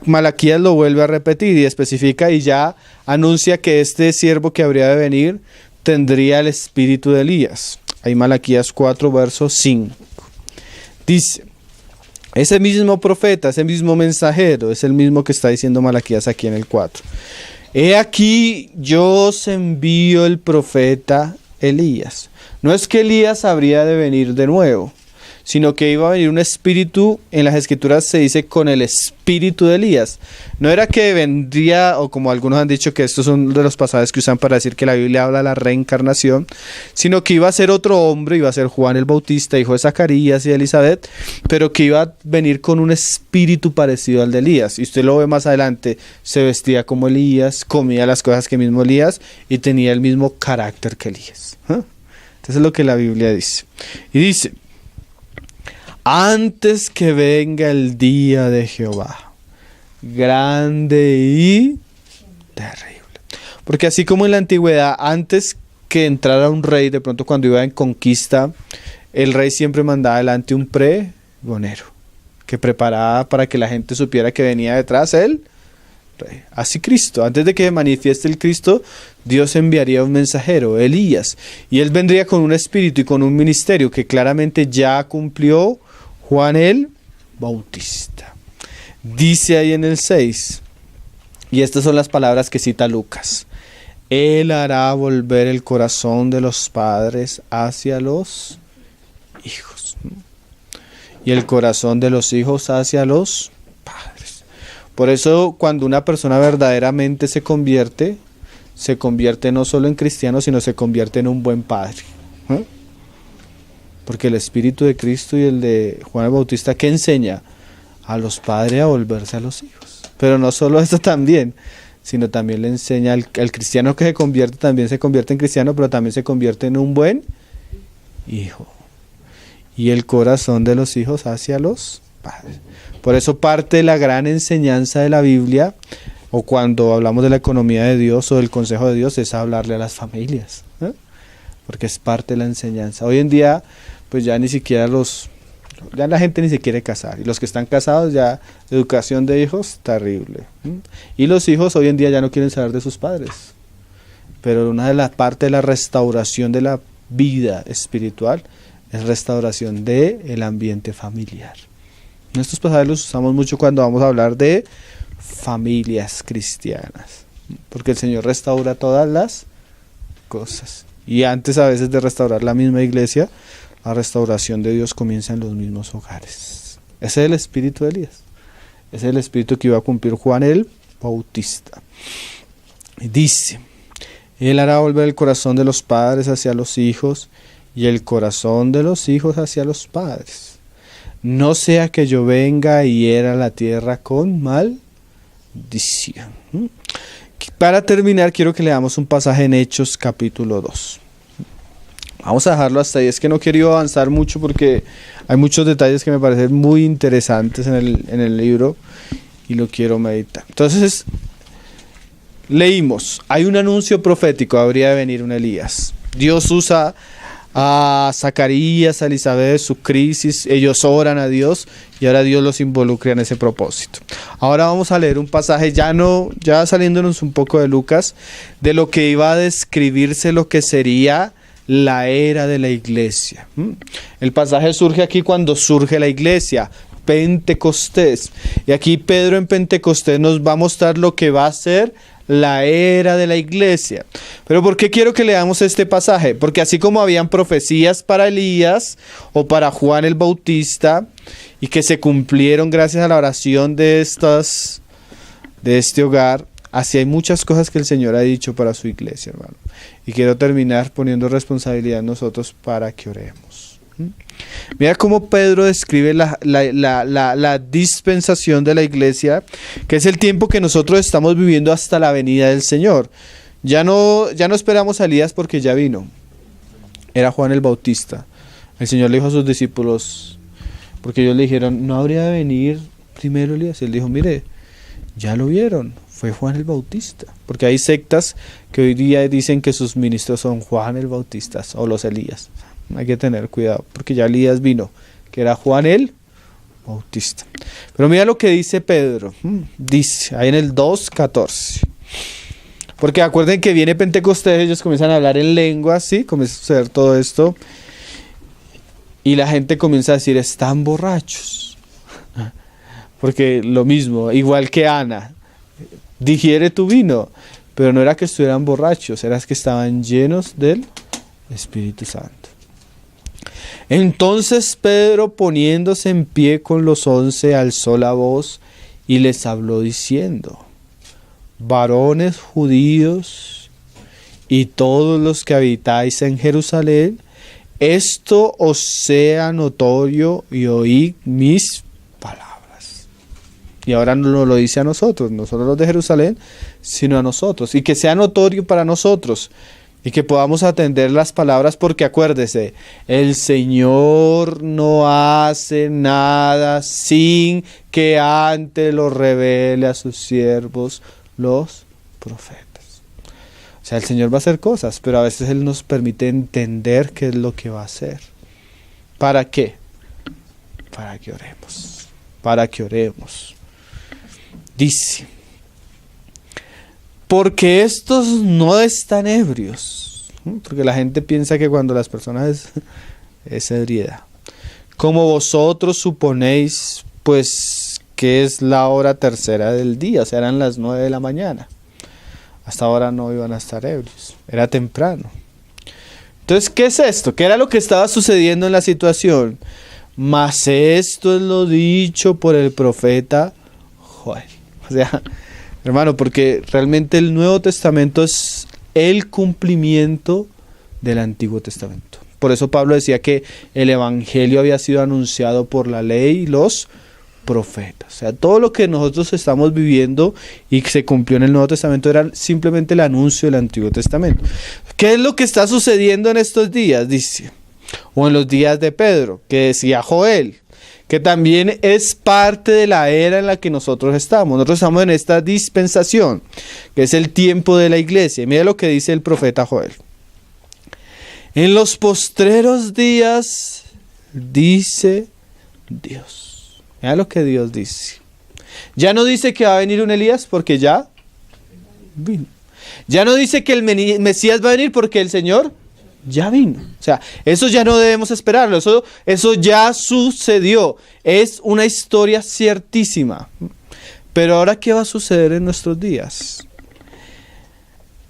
Malaquías lo vuelve a repetir y especifica y ya anuncia que este siervo que habría de venir tendría el espíritu de Elías. Ahí Malaquías 4, verso 5. Dice, Ese mismo profeta, ese mismo mensajero, es el mismo que está diciendo Malaquías aquí en el 4. He aquí, yo os envío el profeta Elías. No es que Elías habría de venir de nuevo, sino que iba a venir un espíritu, en las escrituras se dice con el espíritu de Elías. No era que vendría, o como algunos han dicho que estos son de los pasajes que usan para decir que la Biblia habla de la reencarnación, sino que iba a ser otro hombre, iba a ser Juan el Bautista, hijo de Zacarías y de Elizabeth, pero que iba a venir con un espíritu parecido al de Elías. Y usted lo ve más adelante, se vestía como Elías, comía las cosas que mismo Elías y tenía el mismo carácter que Elías. Entonces es lo que la Biblia dice. Y dice: antes que venga el día de Jehová, grande y terrible. Porque así como en la antigüedad, antes que entrara un rey, de pronto cuando iba en conquista, el rey siempre mandaba adelante un pregonero, que preparaba para que la gente supiera que venía detrás él. Así Cristo, antes de que se manifieste el Cristo, Dios enviaría un mensajero, Elías, y él vendría con un espíritu y con un ministerio que claramente ya cumplió Juan el Bautista. Dice ahí en el 6, y estas son las palabras que cita Lucas: Él hará volver el corazón de los padres hacia los hijos, y el corazón de los hijos hacia los padres. Por eso, cuando una persona verdaderamente se convierte no solo en cristiano, sino se convierte en un buen padre. Porque el espíritu de Cristo y el de Juan el Bautista, ¿qué enseña? A los padres a volverse a los hijos. Pero no solo esto también, sino también le enseña al cristiano que se convierte, también se convierte en cristiano, pero también se convierte en un buen hijo. Y el corazón de los hijos hacia los padres. Por eso parte de la gran enseñanza de la Biblia, o cuando hablamos de la economía de Dios o del consejo de Dios, es hablarle a las familias, porque es parte de la enseñanza. Hoy en día, pues ya ni siquiera ya la gente ni se quiere casar, y los que están casados ya, educación de hijos, terrible. Y los hijos hoy en día ya no quieren saber de sus padres. Pero una de las partes de la restauración de la vida espiritual es restauración del ambiente familiar. Estos pasajes los usamos mucho cuando vamos a hablar de familias cristianas, porque el Señor restaura todas las cosas. Y antes a veces de restaurar la misma iglesia, la restauración de Dios comienza en los mismos hogares. Ese es el espíritu de Elías. Ese es el espíritu que iba a cumplir Juan el Bautista. Y dice: Él hará volver el corazón de los padres hacia los hijos y el corazón de los hijos hacia los padres. No sea que yo venga y hiera la tierra con maldición. Para terminar, quiero que leamos un pasaje en Hechos capítulo 2. Vamos a dejarlo hasta ahí. Es que no quiero avanzar mucho porque hay muchos detalles que me parecen muy interesantes en el libro y lo quiero meditar. Entonces, leímos: hay un anuncio profético, habría de venir un Elías. Dios usa a Zacarías, a Elizabeth, su crisis, ellos oran a Dios y ahora Dios los involucra en ese propósito. Ahora vamos a leer un pasaje, ya saliéndonos un poco de Lucas, de lo que iba a describirse lo que sería la era de la iglesia. El pasaje surge aquí cuando surge la iglesia, Pentecostés, y aquí Pedro en Pentecostés nos va a mostrar lo que va a ser la era de la iglesia. Pero ¿por qué quiero que leamos este pasaje? Porque así como habían profecías para Elías o para Juan el Bautista y que se cumplieron gracias a la oración de este hogar, así hay muchas cosas que el Señor ha dicho para su iglesia, hermano. Y quiero terminar poniendo responsabilidad en nosotros para que oremos. Mira cómo Pedro describe la dispensación de la iglesia, que es el tiempo que nosotros estamos viviendo hasta la venida del Señor. Ya no esperamos a Elías porque ya vino. Era Juan el Bautista. El Señor le dijo a sus discípulos, porque ellos le dijeron: ¿no habría de venir primero Elías? Y él dijo: mire, ya lo vieron, fue Juan el Bautista. Porque hay sectas que hoy día dicen que sus ministros son Juan el Bautista o los Elías. Hay que tener cuidado, porque ya Elías vino, que era Juan el Bautista. Pero mira lo que dice Pedro. Dice ahí en el 2:14. Porque acuerden que viene Pentecostés, ellos comienzan a hablar en lenguas, ¿sí? Comienza a suceder todo esto. Y la gente comienza a decir: están borrachos. Porque lo mismo, igual que Ana, digiere tu vino, pero no era que estuvieran borrachos, era que estaban llenos del Espíritu Santo. Entonces Pedro, poniéndose en pie con los 11, alzó la voz y les habló diciendo: varones judíos y todos los que habitáis en Jerusalén, esto os sea notorio y oíd mis palabras. Y ahora no lo dice a nosotros, no solo los de Jerusalén, sino a nosotros. Y que sea notorio para nosotros y que podamos atender las palabras, porque acuérdese, el Señor no hace nada sin que antes lo revele a sus siervos, los profetas. O sea, el Señor va a hacer cosas, pero a veces Él nos permite entender qué es lo que va a hacer. ¿Para qué? Para que oremos. Para que oremos. Dice: porque estos no están ebrios. Porque la gente piensa que cuando las personas es ebriedad. Como vosotros suponéis, pues que es la hora tercera del día, o sea, eran las 9 de la mañana. Hasta ahora no iban a estar ebrios, era temprano. Entonces, ¿qué es esto? ¿Qué era lo que estaba sucediendo en la situación? Mas esto es lo dicho por el profeta Joel. O sea, hermano, porque realmente el Nuevo Testamento es el cumplimiento del Antiguo Testamento. Por eso Pablo decía que el Evangelio había sido anunciado por la ley y los profetas. O sea, todo lo que nosotros estamos viviendo y que se cumplió en el Nuevo Testamento era simplemente el anuncio del Antiguo Testamento. ¿Qué es lo que está sucediendo en estos días? Dice, o en los días de Pedro, que decía Joel, que también es parte de la era en la que nosotros estamos. Nosotros estamos en esta dispensación, que es el tiempo de la iglesia. Mira lo que dice el profeta Joel. En los postreros días, dice Dios. Mira lo que Dios dice. Ya no dice que va a venir un Elías, porque ya vino. Ya no dice que el Mesías va a venir, porque el Señor ya vino. O sea, eso ya no debemos esperarlo. Eso ya sucedió. Es una historia ciertísima. Pero ahora, ¿qué va a suceder en nuestros días?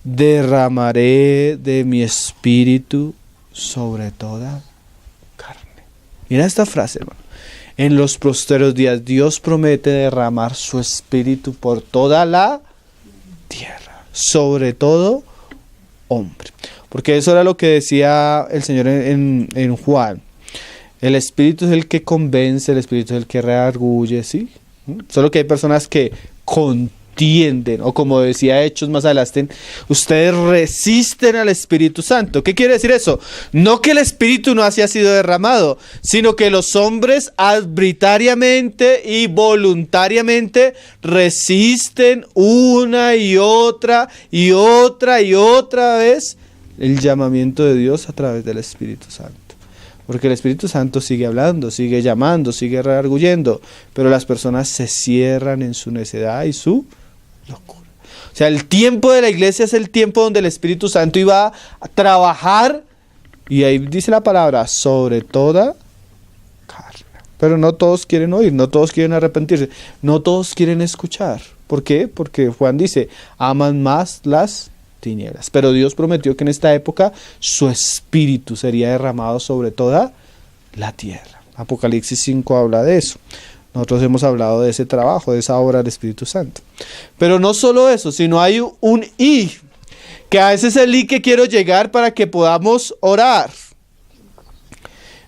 Derramaré de mi espíritu sobre toda carne. Mira esta frase, hermano. En los postreros días Dios promete derramar su espíritu por toda la tierra, sobre todo hombre. Porque eso era lo que decía el Señor en Juan. El espíritu es el que convence, el espíritu es el que redarguye, ¿sí? Solo que hay personas que contienden, o como decía Hechos más adelante, ustedes resisten al Espíritu Santo. ¿Qué quiere decir eso? No que el Espíritu no haya sido derramado, sino que los hombres arbitrariamente y voluntariamente resisten una y otra y otra y otra vez el llamamiento de Dios a través del Espíritu Santo. Porque el Espíritu Santo sigue hablando, sigue llamando, sigue redarguyendo, pero las personas se cierran en su necedad y su locura. O sea, el tiempo de la iglesia es el tiempo donde el Espíritu Santo iba a trabajar, y ahí dice la palabra, sobre toda carne. Pero no todos quieren oír, no todos quieren arrepentirse, no todos quieren escuchar. ¿Por qué? Porque Juan dice, aman más las tinieblas. Pero Dios prometió que en esta época su espíritu sería derramado sobre toda la tierra. Apocalipsis 5 habla de eso. Nosotros hemos hablado de ese trabajo, de esa obra del Espíritu Santo. Pero no solo eso, sino hay un y, que a ese es el y que quiero llegar para que podamos orar.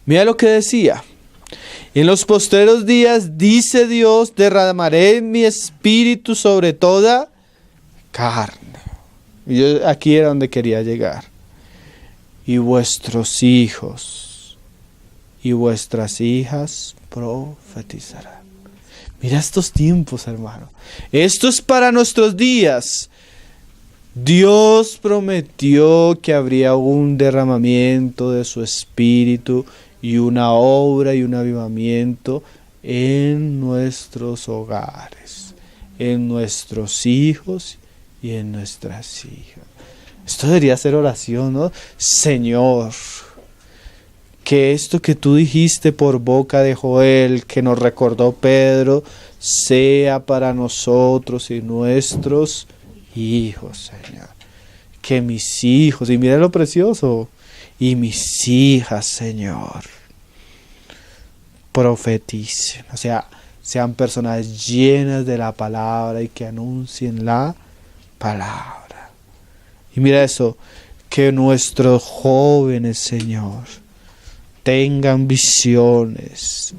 Mira lo que decía. En los postreros días, dice Dios, derramaré mi espíritu sobre toda carne. Y yo aquí era donde quería llegar. Y vuestros hijos y vuestras hijas profetizarán. Mira estos tiempos, hermano. Esto es para nuestros días. Dios prometió que habría un derramamiento de su espíritu y una obra y un avivamiento en nuestros hogares, en nuestros hijos y en nuestras hijas. Esto debería ser oración, ¿no? Señor, que esto que tú dijiste por boca de Joel, que nos recordó Pedro, sea para nosotros y nuestros hijos, Señor. Que mis hijos, y mira lo precioso, y mis hijas, Señor, profeticen, o sea, sean personas llenas de la palabra y que anuncien la palabra. Y mira eso, que nuestros jóvenes, Señor, tengan visiones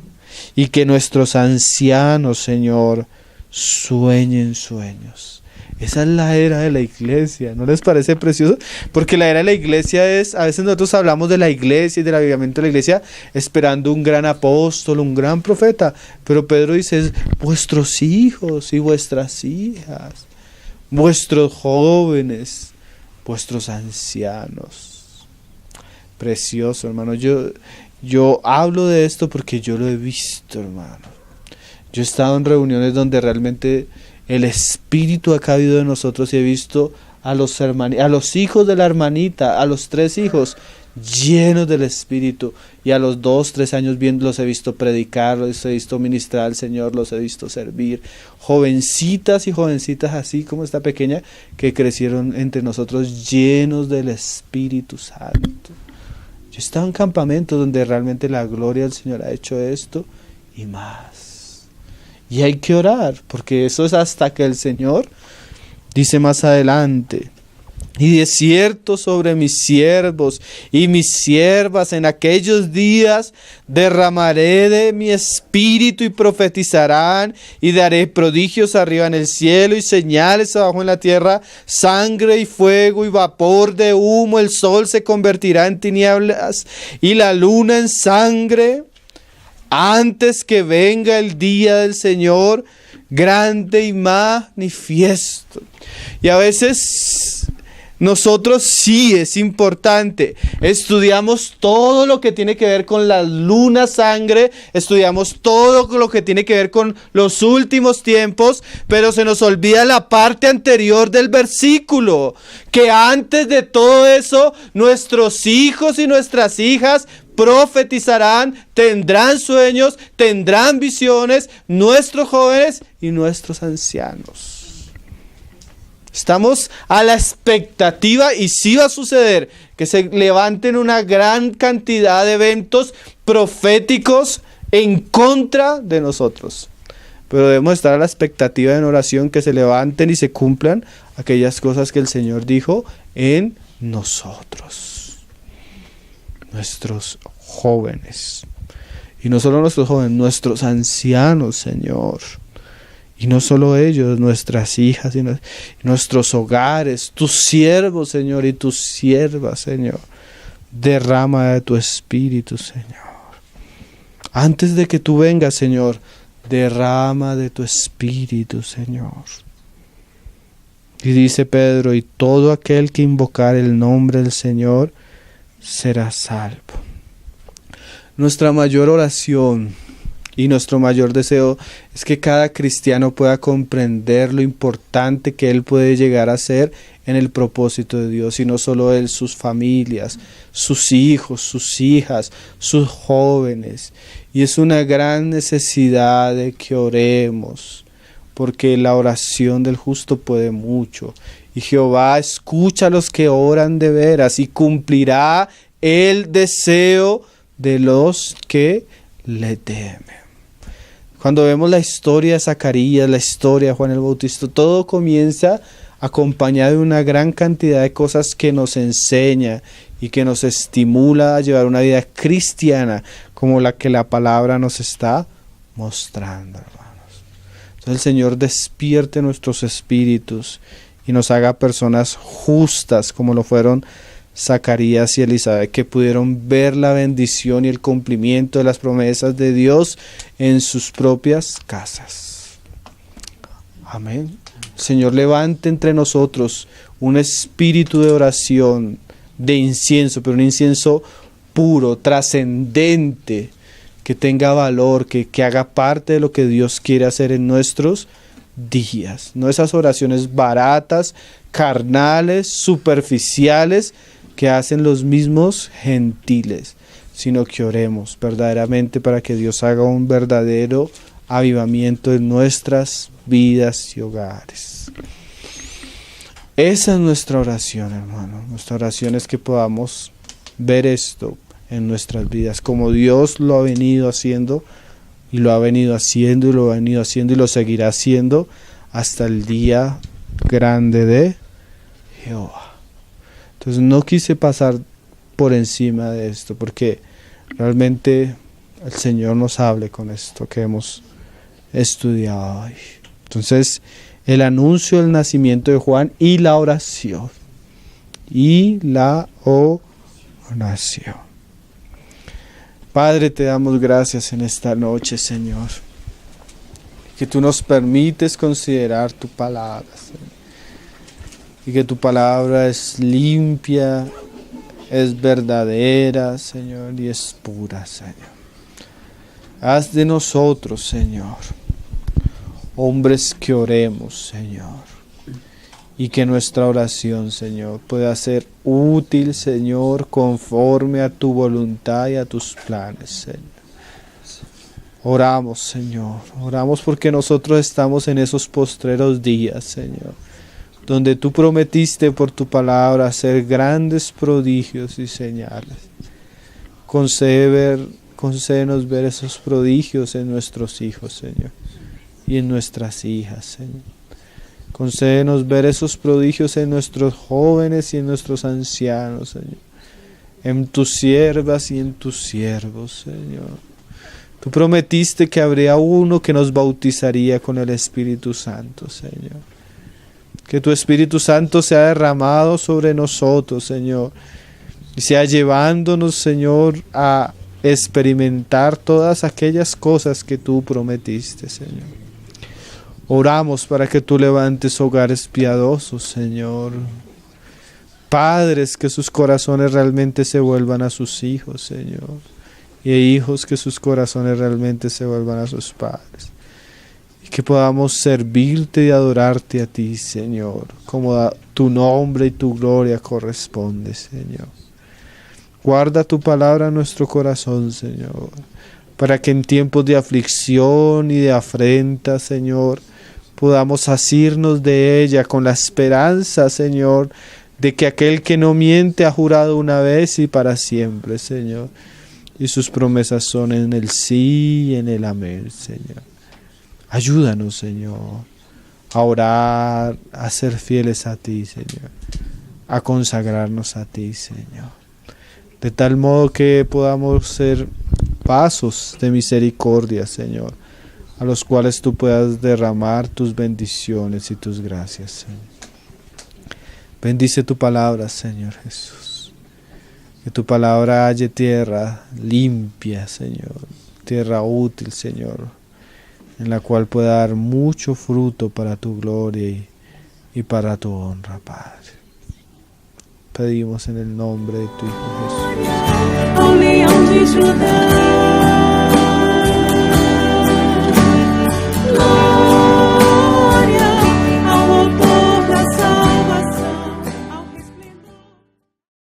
y que nuestros ancianos, Señor, sueñen sueños. Esa es la era de la iglesia, ¿no les parece precioso? Porque la era de la iglesia es, a veces nosotros hablamos de la iglesia y del avivamiento de la iglesia esperando un gran apóstol, un gran profeta, pero Pedro dice, es vuestros hijos y vuestras hijas, vuestros jóvenes, vuestros ancianos. Precioso, hermano. Yo hablo de esto porque yo lo he visto, hermano. Yo he estado en reuniones donde realmente el Espíritu ha caído de nosotros y he visto a los hijos de la hermanita, a los 3 hijos llenos del Espíritu, y a los 2, 3 años bien los he visto predicar, los he visto ministrar al Señor, los he visto servir. Jovencitas y jovencitas así como esta pequeña que crecieron entre nosotros llenos del Espíritu Santo. Yo he estado en campamentos donde realmente la gloria del Señor ha hecho esto y más. Y hay que orar, porque eso es hasta que el Señor dice más adelante: y de cierto sobre mis siervos y mis siervas en aquellos días derramaré de mi espíritu y profetizarán, y daré prodigios arriba en el cielo y señales abajo en la tierra, sangre y fuego y vapor de humo. El sol se convertirá en tinieblas y la luna en sangre, antes que venga el día del Señor grande y manifiesto. Y a veces nosotros sí es importante, estudiamos todo lo que tiene que ver con la luna sangre, estudiamos todo lo que tiene que ver con los últimos tiempos, pero se nos olvida la parte anterior del versículo, que antes de todo eso nuestros hijos y nuestras hijas profetizarán, tendrán sueños, tendrán visiones, nuestros jóvenes y nuestros ancianos. Estamos a la expectativa, y sí va a suceder, que se levanten una gran cantidad de eventos proféticos en contra de nosotros. Pero debemos estar a la expectativa en oración que se levanten y se cumplan aquellas cosas que el Señor dijo en nosotros. Nuestros jóvenes, y no solo nuestros jóvenes, nuestros ancianos, Señor, y no solo ellos, nuestras hijas y nuestros hogares, tus siervos, Señor, y tus siervas, Señor. Derrama de tu espíritu, Señor. Antes de que tú vengas, Señor, derrama de tu espíritu, Señor. Y dice Pedro: y todo aquel que invocar el nombre del Señor será salvo. Nuestra mayor oración y nuestro mayor deseo es que cada cristiano pueda comprender lo importante que él puede llegar a ser en el propósito de Dios, y no solo él, sus familias, sus hijos, sus hijas, sus jóvenes. Y es una gran necesidad de que oremos, porque la oración del justo puede mucho. Y Jehová escucha a los que oran de veras, y cumplirá el deseo de los que le temen. Cuando vemos la historia de Zacarías, la historia de Juan el Bautista, todo comienza acompañado de una gran cantidad de cosas que nos enseña y que nos estimula a llevar una vida cristiana como la que la palabra nos está mostrando, hermanos. Entonces el Señor despierte nuestros espíritus y nos haga personas justas como lo fueron Zacarías y Elizabeth, que pudieron ver la bendición y el cumplimiento de las promesas de Dios en sus propias casas. Amén. Señor, levante entre nosotros un espíritu de oración, de incienso, pero un incienso puro, trascendente, que tenga valor, que haga parte de lo que Dios quiere hacer en nuestros días. No esas oraciones baratas, carnales, superficiales, que hacen los mismos gentiles, sino que oremos verdaderamente para que Dios haga un verdadero avivamiento en nuestras vidas y hogares. Esa es nuestra oración, hermano. Nuestra oración es que podamos ver esto en nuestras vidas, como Dios lo ha venido haciendo, y lo ha venido haciendo, y lo ha venido haciendo, y lo seguirá haciendo hasta el día grande de Jehová. Entonces no quise pasar por encima de esto, porque realmente el Señor nos hable con esto que hemos estudiado hoy. Entonces, el anuncio del nacimiento de Juan y la oración. Y la oración. Padre, te damos gracias en esta noche, Señor, que tú nos permites considerar tu palabra, Señor, y que tu palabra es limpia, es verdadera, Señor, y es pura, Señor. Haz de nosotros, Señor, hombres que oremos, Señor, y que nuestra oración, Señor, pueda ser útil, Señor, conforme a tu voluntad y a tus planes, Señor. Oramos, Señor, oramos porque nosotros estamos en esos postreros días, Señor, donde tú prometiste por tu palabra hacer grandes prodigios y señales. Concédenos ver esos prodigios en nuestros hijos, Señor, y en nuestras hijas, Señor. Concédenos ver esos prodigios en nuestros jóvenes y en nuestros ancianos, Señor, en tus siervas y en tus siervos, Señor. Tú prometiste que habría uno que nos bautizaría con el Espíritu Santo, Señor. Que tu Espíritu Santo sea derramado sobre nosotros, Señor, y sea llevándonos, Señor, a experimentar todas aquellas cosas que tú prometiste, Señor. Oramos para que tú levantes hogares piadosos, Señor. Padres que sus corazones realmente se vuelvan a sus hijos, Señor. Y hijos que sus corazones realmente se vuelvan a sus padres. Y que podamos servirte y adorarte a ti, Señor, como tu nombre y tu gloria corresponde, Señor. Guarda tu palabra en nuestro corazón, Señor, para que en tiempos de aflicción y de afrenta, Señor, podamos asirnos de ella con la esperanza, Señor, de que aquel que no miente ha jurado una vez y para siempre, Señor. Y sus promesas son en el sí y en el amén, Señor. Ayúdanos, Señor, a orar, a ser fieles a ti, Señor, a consagrarnos a ti, Señor, de tal modo que podamos ser vasos de misericordia, Señor, a los cuales tú puedas derramar tus bendiciones y tus gracias, Señor. Bendice tu palabra, Señor Jesús. Que tu palabra halle tierra limpia, Señor, tierra útil, Señor, en la cual pueda dar mucho fruto para tu gloria y para tu honra, Padre. Pedimos en el nombre de tu Hijo Jesús. Ao leão de Judá.